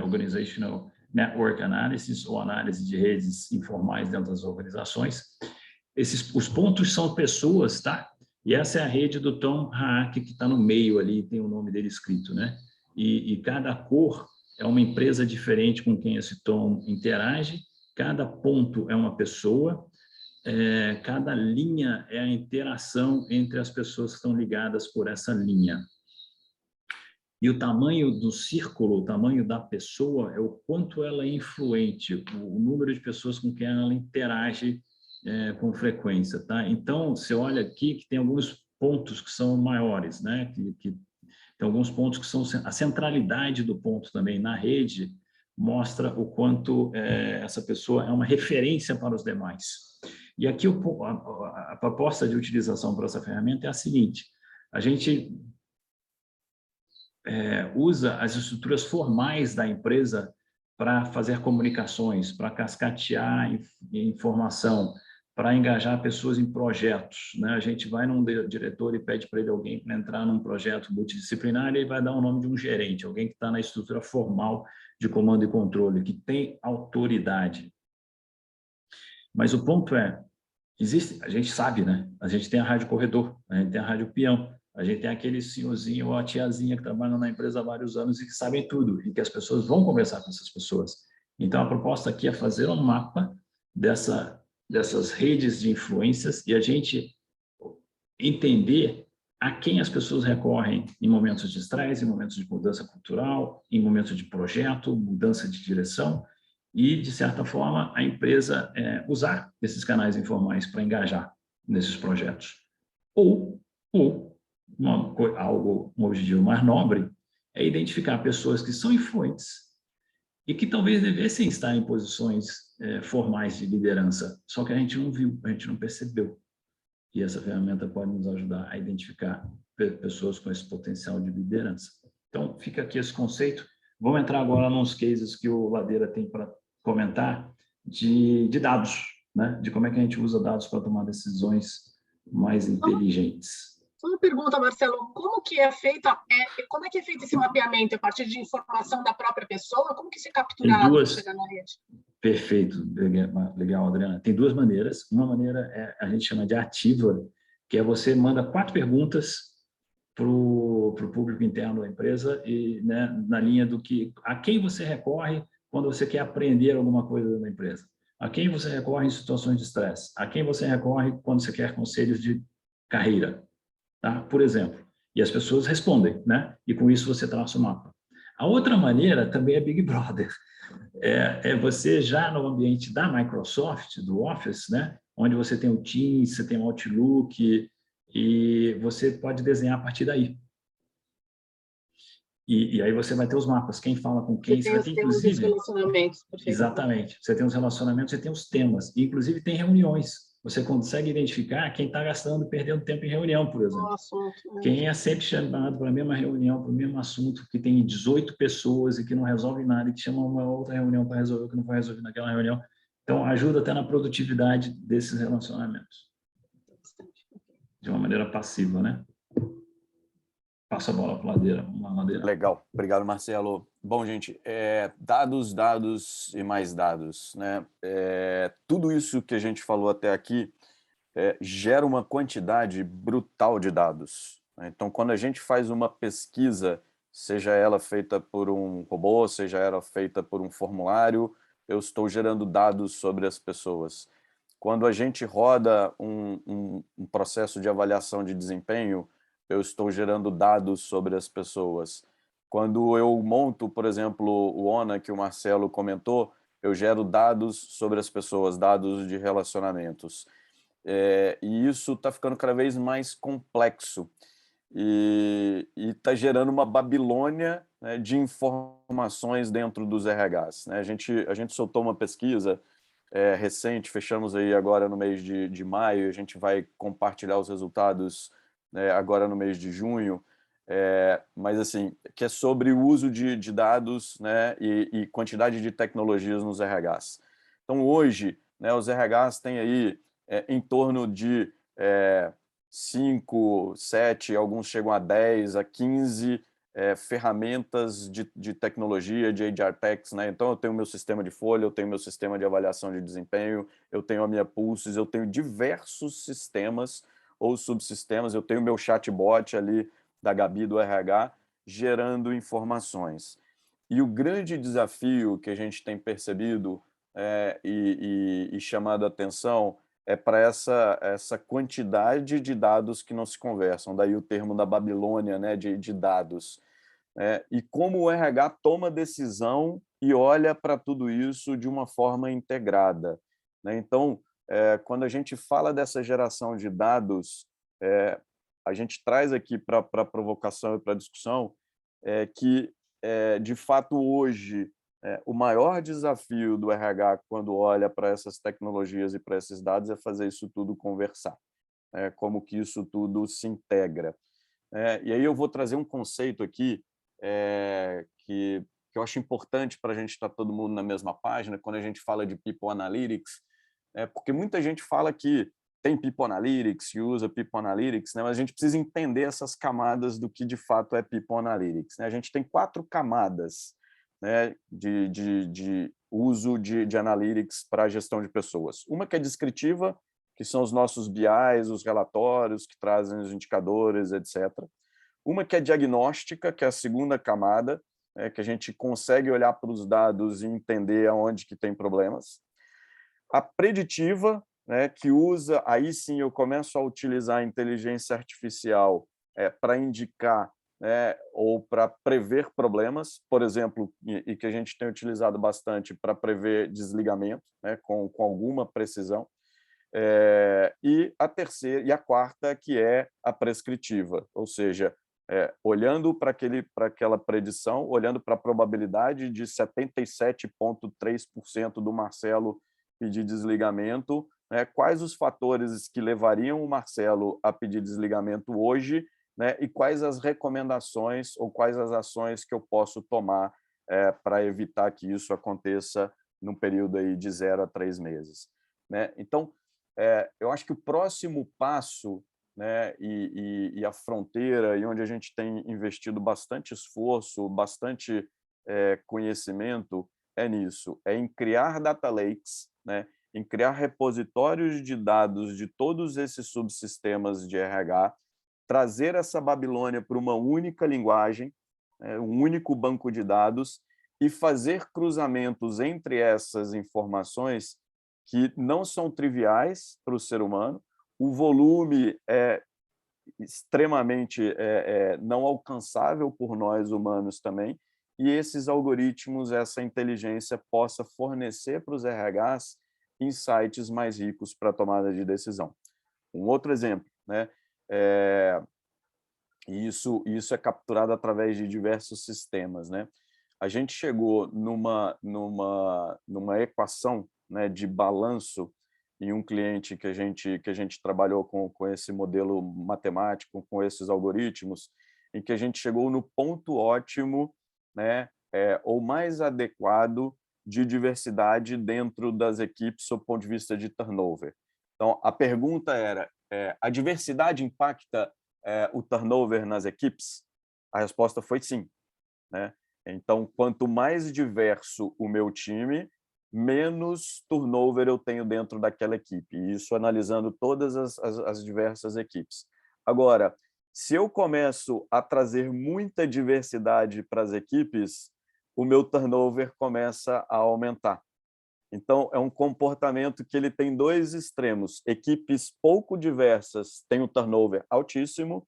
Organizational Network Analysis, ou análise de redes informais dentro das organizações. Os pontos são pessoas, tá? E essa é a rede do Tom Hack, que está no meio ali, tem o nome dele escrito, né? E cada cor é uma empresa diferente com quem esse Tom interage, cada ponto é uma pessoa, cada linha é a interação entre as pessoas que estão ligadas por essa linha. E o tamanho do círculo, o tamanho da pessoa, é o quanto ela é influente, o número de pessoas com quem ela interage com frequência, tá? Então, você olha aqui que tem alguns pontos que são maiores, né? Que tem alguns pontos que são... A centralidade do ponto também na rede mostra o quanto essa pessoa é uma referência para os demais. E aqui a proposta de utilização para essa ferramenta é a seguinte: a gente usa as estruturas formais da empresa para fazer comunicações, para cascatear informação, para engajar pessoas em projetos, né? A gente vai num diretor e pede para ele alguém para entrar num projeto multidisciplinar e ele vai dar o nome de um gerente, alguém que está na estrutura formal de comando e controle, que tem autoridade. Mas o ponto a gente sabe, né? A gente tem a rádio corredor, a gente tem a rádio peão, a gente tem aquele senhorzinho ou a tiazinha que trabalham na empresa há vários anos e que sabem tudo, e que as pessoas vão conversar com essas pessoas. Então, a proposta aqui é fazer um mapa dessas redes de influências e a gente entender a quem as pessoas recorrem em momentos de estresse, em momentos de mudança cultural, em momentos de projeto, mudança de direção, e, de certa forma, a empresa usar esses canais informais para engajar nesses projetos. Ou um objetivo mais nobre é identificar pessoas que são influentes e que talvez devessem estar em posições formais de liderança, só que a gente não viu, a gente não percebeu. E essa ferramenta pode nos ajudar a identificar pessoas com esse potencial de liderança. Então, fica aqui esse conceito. Vamos entrar agora nos cases que o Ladeira tem para comentar de dados, né? De como é que a gente usa dados para tomar decisões mais inteligentes. Só uma pergunta, Marcelo, como é que é feito esse mapeamento a partir de informação da própria pessoa? Como que isso é capturado para chegar na rede? Perfeito, legal, Adriana. Tem duas maneiras. Uma maneira a gente chama de ativa, que é você manda 4 perguntas para o público interno da empresa e, né, na linha do a quem você recorre quando você quer aprender alguma coisa da empresa, a quem você recorre em situações de estresse, a quem você recorre quando você quer conselhos de carreira, tá? Por exemplo. E as pessoas respondem, né? E com isso você traça o mapa. A outra maneira também é Big Brother. É você já no ambiente da Microsoft, do Office, né? Onde você tem o Teams, você tem o Outlook, e você pode desenhar a partir daí. E aí você vai ter os mapas, quem fala com quem, você vai ter, inclusive... relacionamentos. Exatamente. Você tem os relacionamentos, você tem os temas. E, inclusive, tem reuniões. Você consegue identificar quem está gastando, perdendo tempo em reunião, por exemplo. Quem é sempre chamado para a mesma reunião, para o mesmo assunto, que tem 18 pessoas e que não resolve nada, e que chama uma outra reunião para resolver o que não vai resolver naquela reunião. Então, ajuda até na produtividade desses relacionamentos, de uma maneira passiva, né? Passa a bola para a Ladeira. Vamos lá, Ladeira. Legal, obrigado, Marcelo. Bom, gente, dados, dados e mais dados, né? Tudo isso que a gente falou até aqui gera uma quantidade brutal de dados, né? Então, quando a gente faz uma pesquisa, seja ela feita por um robô, seja ela feita por um formulário, eu estou gerando dados sobre as pessoas. Quando a gente roda um processo de avaliação de desempenho, eu estou gerando dados sobre as pessoas. Quando eu monto, por exemplo, o ONA, que o Marcelo comentou, eu gero dados sobre as pessoas, dados de relacionamentos. E isso está ficando cada vez mais complexo e está gerando uma Babilônia, né, de informações dentro dos RHs, né? A gente soltou uma pesquisa recente, fechamos aí agora no mês de maio, a gente vai compartilhar os resultados, né, agora no mês de junho, mas assim, que é sobre o uso de dados, né, e quantidade de tecnologias nos RHs. Então hoje, né, os RHs têm aí em torno de 5, 7, alguns chegam a 10, a 15 ferramentas de tecnologia, de HR Techs, né? Então, eu tenho o meu sistema de folha, eu tenho o meu sistema de avaliação de desempenho, eu tenho a minha Pulses, eu tenho diversos sistemas ou subsistemas, eu tenho o meu chatbot ali da Gabi do RH, gerando informações. E o grande desafio que a gente tem percebido e chamado a atenção para essa quantidade de dados que não se conversam, daí o termo da Babilônia, né, de dados. E como o RH toma decisão e olha para tudo isso de uma forma integrada, né? Então, quando a gente fala dessa geração de dados, a gente traz aqui para a provocação e para a discussão que, de fato, hoje, o maior desafio do RH, quando olha para essas tecnologias e para esses dados, é fazer isso tudo conversar, como que isso tudo se integra. E aí eu vou trazer um conceito aqui que eu acho importante para a gente estar todo mundo na mesma página, quando a gente fala de People Analytics, porque muita gente fala que tem People Analytics e usa People Analytics, né, mas a gente precisa entender essas camadas do que de fato é People Analytics, né? A gente tem 4 camadas, né, de uso de Analytics para a gestão de pessoas. Uma que é descritiva, que são os nossos BIs, os relatórios que trazem os indicadores, etc. Uma que é diagnóstica, que é a segunda camada, que a gente consegue olhar para os dados e entender aonde que tem problemas. A preditiva, né, que usa, aí sim eu começo a utilizar a inteligência artificial para indicar, né, ou para prever problemas, por exemplo, e que a gente tem utilizado bastante para prever desligamento, né, com alguma precisão. E a terceira e a quarta, que é a prescritiva, ou seja, olhando para aquela predição, olhando para a probabilidade de 77,3% do Marcelo pedir desligamento, né, quais os fatores que levariam o Marcelo a pedir desligamento hoje, né, e quais as recomendações ou quais as ações que eu posso tomar para evitar que isso aconteça num período aí de 0 a 3 meses. Né? Então, eu acho que o próximo passo, né, e a fronteira, e onde a gente tem investido bastante esforço, bastante conhecimento, é nisso, em criar data lakes, né, em criar repositórios de dados de todos esses subsistemas de RH, trazer essa Babilônia para uma única linguagem, um único banco de dados, e fazer cruzamentos entre essas informações que não são triviais para o ser humano. O volume é extremamente não alcançável por nós humanos também, e esses algoritmos, essa inteligência possa fornecer para os RHs insights mais ricos para a tomada de decisão. Um outro exemplo, né? Isso é capturado através de diversos sistemas, né? A gente chegou numa equação, né, de balanço em um cliente que a gente trabalhou com esse modelo matemático, com esses algoritmos, em que a gente chegou no ponto ótimo, né, ou mais adequado de diversidade dentro das equipes sob o ponto de vista de turnover. Então, a pergunta era, a diversidade impacta o turnover nas equipes? A resposta foi sim, né? Então, quanto mais diverso o meu time, menos turnover eu tenho dentro daquela equipe. Isso analisando todas as diversas equipes. Agora, se eu começo a trazer muita diversidade para as equipes, o meu turnover começa a aumentar. Então, é um comportamento que ele tem dois extremos. Equipes pouco diversas têm um turnover altíssimo,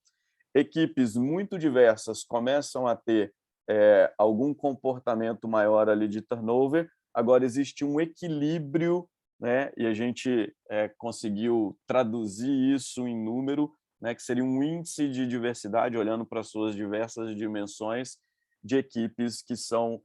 equipes muito diversas começam a ter algum comportamento maior ali de turnover. Agora, existe um equilíbrio, né? E a gente conseguiu traduzir isso em número, né? Que seria um índice de diversidade, olhando para as suas diversas dimensões, de equipes que são,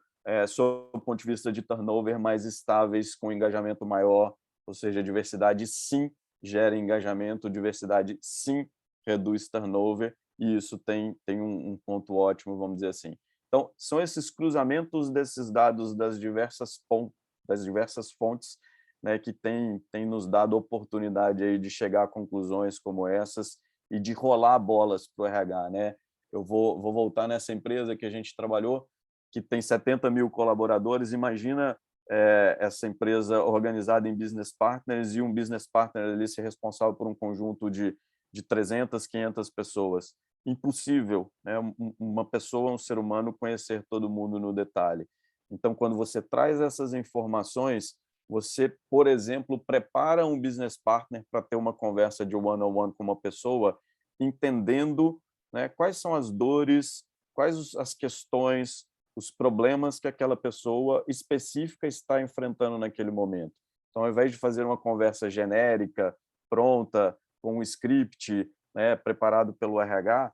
sob o ponto de vista de turnover, mais estáveis, com engajamento maior, ou seja, a diversidade sim gera engajamento, diversidade sim reduz turnover, e isso tem um ponto ótimo, vamos dizer assim. Então, são esses cruzamentos desses dados das diversas fontes, né, que tem nos dado oportunidade aí de chegar a conclusões como essas e de rolar bolas para o RH, né? Eu vou voltar nessa empresa que a gente trabalhou, que tem 70 mil colaboradores. Imagina essa empresa organizada em business partners e um business partner ali ser responsável por um conjunto de 300, 500 pessoas. Impossível, né? Uma pessoa, um ser humano, conhecer todo mundo no detalhe. Então, quando você traz essas informações, você, por exemplo, prepara um business partner para ter uma conversa de one-on-one com uma pessoa, entendendo, né, quais são as dores, quais as questões, os problemas que aquela pessoa específica está enfrentando naquele momento. Então, ao invés de fazer uma conversa genérica, pronta, com um script, né, preparado pelo RH,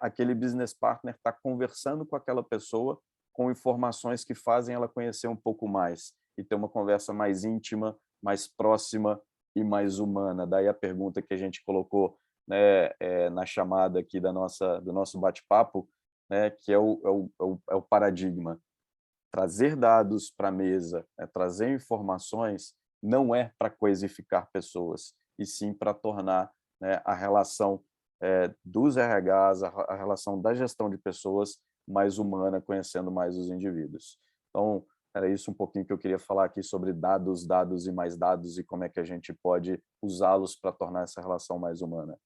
aquele business partner está conversando com aquela pessoa com informações que fazem ela conhecer um pouco mais e ter uma conversa mais íntima, mais próxima e mais humana. Daí a pergunta que a gente colocou, né, na chamada aqui do nosso bate-papo, né, que é o paradigma. Trazer dados para a mesa, trazer informações, não é para coisificar pessoas, e sim para tornar, né, a relação dos RHs, a relação da gestão de pessoas mais humana, conhecendo mais os indivíduos. Então, era isso um pouquinho que eu queria falar aqui sobre dados, dados e mais dados, e como é que a gente pode usá-los para tornar essa relação mais humana.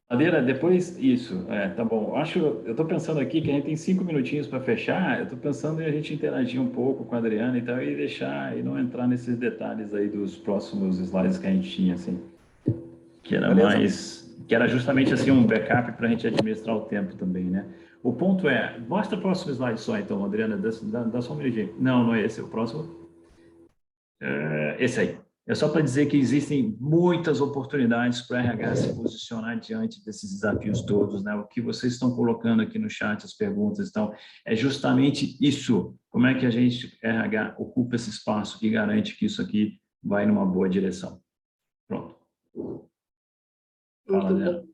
Madeira, depois isso, tá bom. Eu estou pensando aqui que a gente tem 5 minutinhos para fechar. Eu estou pensando em a gente interagir um pouco com a Adriana e tal, e deixar, e não entrar nesses detalhes aí dos próximos slides que a gente tinha, assim, que era justamente assim um backup para a gente administrar o tempo também, né? O ponto é, mostra o próximo slide só, então, Adriana, dá só um minutinho. Não é esse, o próximo. Esse aí. É só para dizer que existem muitas oportunidades para a RH se posicionar diante desses desafios todos, né? O que vocês estão colocando aqui no chat, as perguntas, então, é justamente isso. Como é que a gente, RH, ocupa esse espaço e garante que isso aqui vai numa boa direção? Pronto. Muito bom.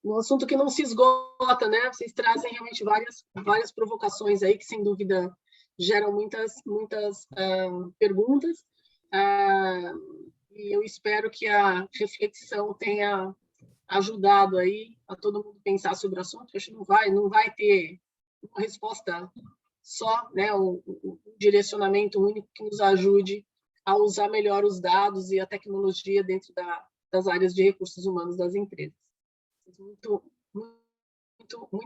Um assunto que não se esgota, né? Vocês trazem realmente várias provocações aí que, sem dúvida, geram muitas perguntas. E eu espero que a reflexão tenha ajudado aí a todo mundo pensar sobre o assunto. Eu acho que não vai ter uma resposta só, né? Um direcionamento único que nos ajude a usar melhor os dados e a tecnologia dentro das áreas de recursos humanos das empresas. Muito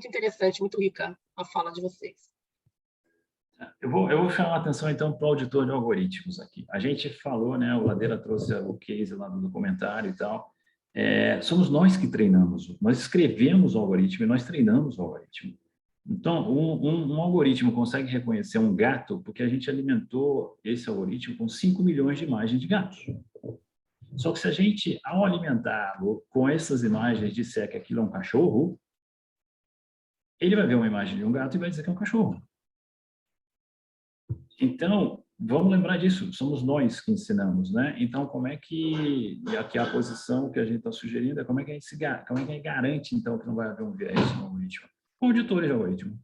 interessante, muito rica a fala de vocês. Eu vou chamar a atenção, então, para o auditor de algoritmos aqui. A gente falou, né, o Ladeira trouxe o case lá no documentário e tal. Somos nós que treinamos, nós escrevemos o algoritmo e nós treinamos o algoritmo. Então, um algoritmo consegue reconhecer um gato porque a gente alimentou esse algoritmo com 5 milhões de imagens de gatos. Só que se a gente, ao alimentá-lo com essas imagens, disser que aquilo é um cachorro, ele vai ver uma imagem de um gato e vai dizer que é um cachorro. Então, vamos lembrar disso, somos nós que ensinamos, né? Então, como é que, e aqui a posição que a gente está sugerindo é como é que a gente garante, então, que não vai haver um viés no algoritmo? Com auditores de algoritmo.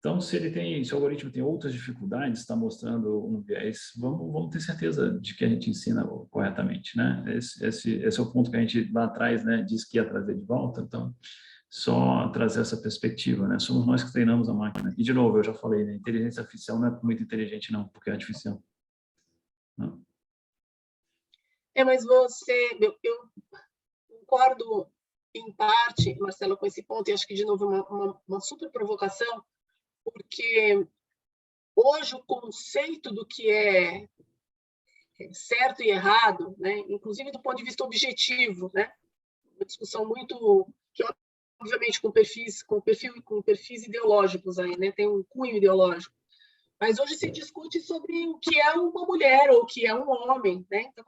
Então, se o algoritmo tem outras dificuldades, está mostrando um viés, vamos ter certeza de que a gente ensina corretamente, né? Esse é o ponto que a gente lá atrás, né, disse que ia trazer de volta. Então, só trazer essa perspectiva, né? Somos nós que treinamos a máquina. E, de novo, eu já falei, né? Inteligência artificial não é muito inteligente, não, porque é artificial. Não. Mas eu concordo em parte, Marcelo, com esse ponto, e acho que, de novo, uma super provocação, porque hoje o conceito do que é certo e errado, né, inclusive do ponto de vista objetivo, né, uma discussão muito que, obviamente, com perfis ideológicos aí, né, tem um cunho ideológico, mas hoje se discute sobre o que é uma mulher ou o que é um homem, né? Então,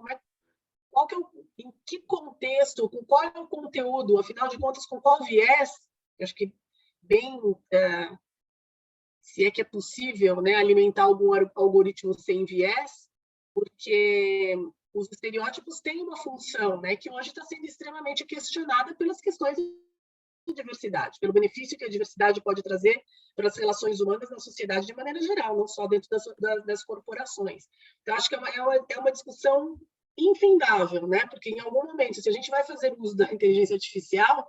em que contexto, com qual é o conteúdo, afinal de contas, com qual viés? Eu acho que bem, se é que é possível, né, alimentar algum algoritmo sem viés, porque os estereótipos têm uma função, né, que hoje está sendo extremamente questionada pelas questões de diversidade, pelo benefício que a diversidade pode trazer para as relações humanas na sociedade de maneira geral, não só dentro das corporações. Então, acho que é uma discussão infindável, né? Porque em algum momento, se a gente vai fazer uso da inteligência artificial,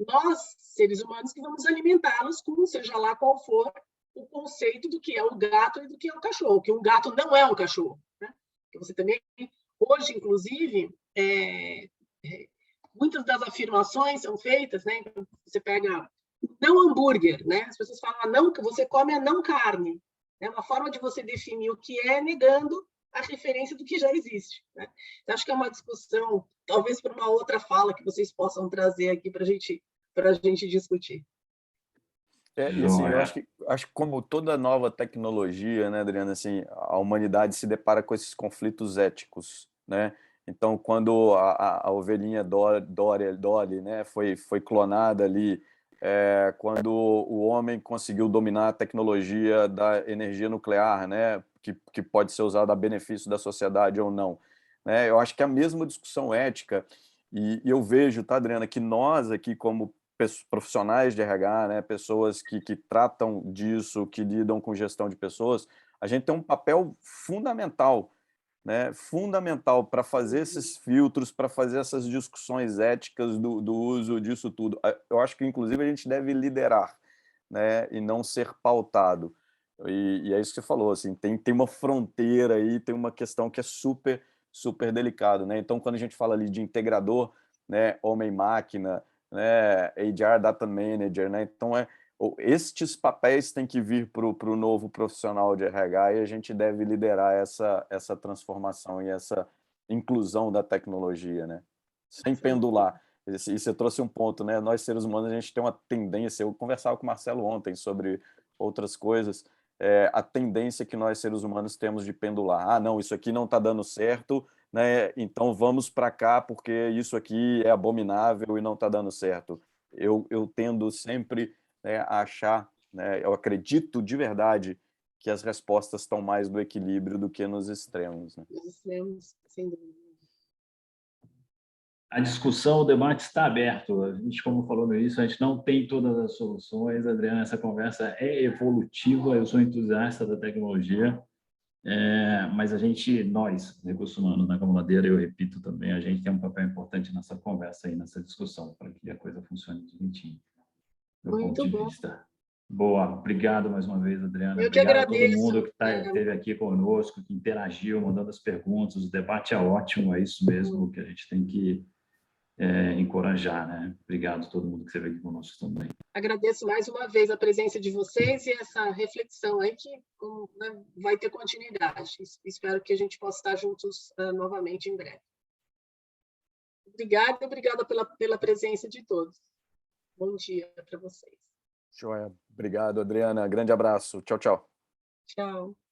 nós, seres humanos, que vamos alimentá-los com, seja lá qual for, o conceito do que é o gato e do que é o cachorro, que um gato não é um cachorro, né? Que você também, hoje, inclusive, muitas das afirmações são feitas, né? Então, você pega não hambúrguer, né? As pessoas falam não, que você come a não carne. É uma forma de você definir o que é, negando a referência do que já existe, né? Então, acho que é uma discussão, talvez para uma outra fala que vocês possam trazer aqui para a gente discutir. E assim, eu acho que como toda nova tecnologia, né, Adriana, assim, a humanidade se depara com esses conflitos éticos, né? Então, quando a ovelhinha Dolly, né, foi clonada ali, quando o homem conseguiu dominar a tecnologia da energia nuclear, né, que pode ser usada a benefício da sociedade ou não, né? Eu acho que a mesma discussão ética, e eu vejo, tá, Adriana, que nós aqui como profissionais de RH, né, pessoas que tratam disso, que lidam com gestão de pessoas, a gente tem um papel fundamental, né, fundamental para fazer esses filtros, para fazer essas discussões éticas do uso disso tudo. Eu acho que, inclusive, a gente deve liderar, né, e não ser pautado. E é isso que você falou, assim, tem uma fronteira aí, tem uma questão que é super, super delicado, né? Então, quando a gente fala ali de integrador, né, homem-máquina, né, HR Data Manager, né? Então, estes papéis têm que vir para o novo profissional de RH e a gente deve liderar essa transformação e essa inclusão da tecnologia, né? Sem pendular. E você trouxe um ponto, né? Nós, seres humanos, a gente tem uma tendência, eu conversava com o Marcelo ontem sobre outras coisas, a tendência que nós, seres humanos, temos de pendular. Ah, não, isso aqui não está dando certo, né? Então vamos para cá porque isso aqui é abominável e não está dando certo. Eu tendo sempre, né, a achar, né, eu acredito de verdade que as respostas estão mais no equilíbrio do que nos extremos, né? Nos extremos, sem dúvida. A discussão, o debate está aberto. A gente, como falou no início, a gente não tem todas as soluções. Adriana, essa conversa é evolutiva. Eu sou entusiasta da tecnologia. Mas nós, recursos humanos na Camuladeira, eu repito também, a gente tem um papel importante nessa conversa aí, nessa discussão, para que a coisa funcione direitinho, do ponto de vista. Boa, obrigado mais uma vez, Adriana. Eu que obrigado agradeço. A todo mundo que esteve aqui conosco, que interagiu, mandando as perguntas. O debate é ótimo, é isso mesmo que a gente tem que encorajar, né? Obrigado a todo mundo que esteve aqui conosco também. Agradeço mais uma vez a presença de vocês e essa reflexão aí que, né, vai ter continuidade. Espero que a gente possa estar juntos novamente em breve. Obrigada pela presença de todos. Bom dia para vocês. Joia. Obrigado, Adriana. Grande abraço. Tchau, tchau. Tchau.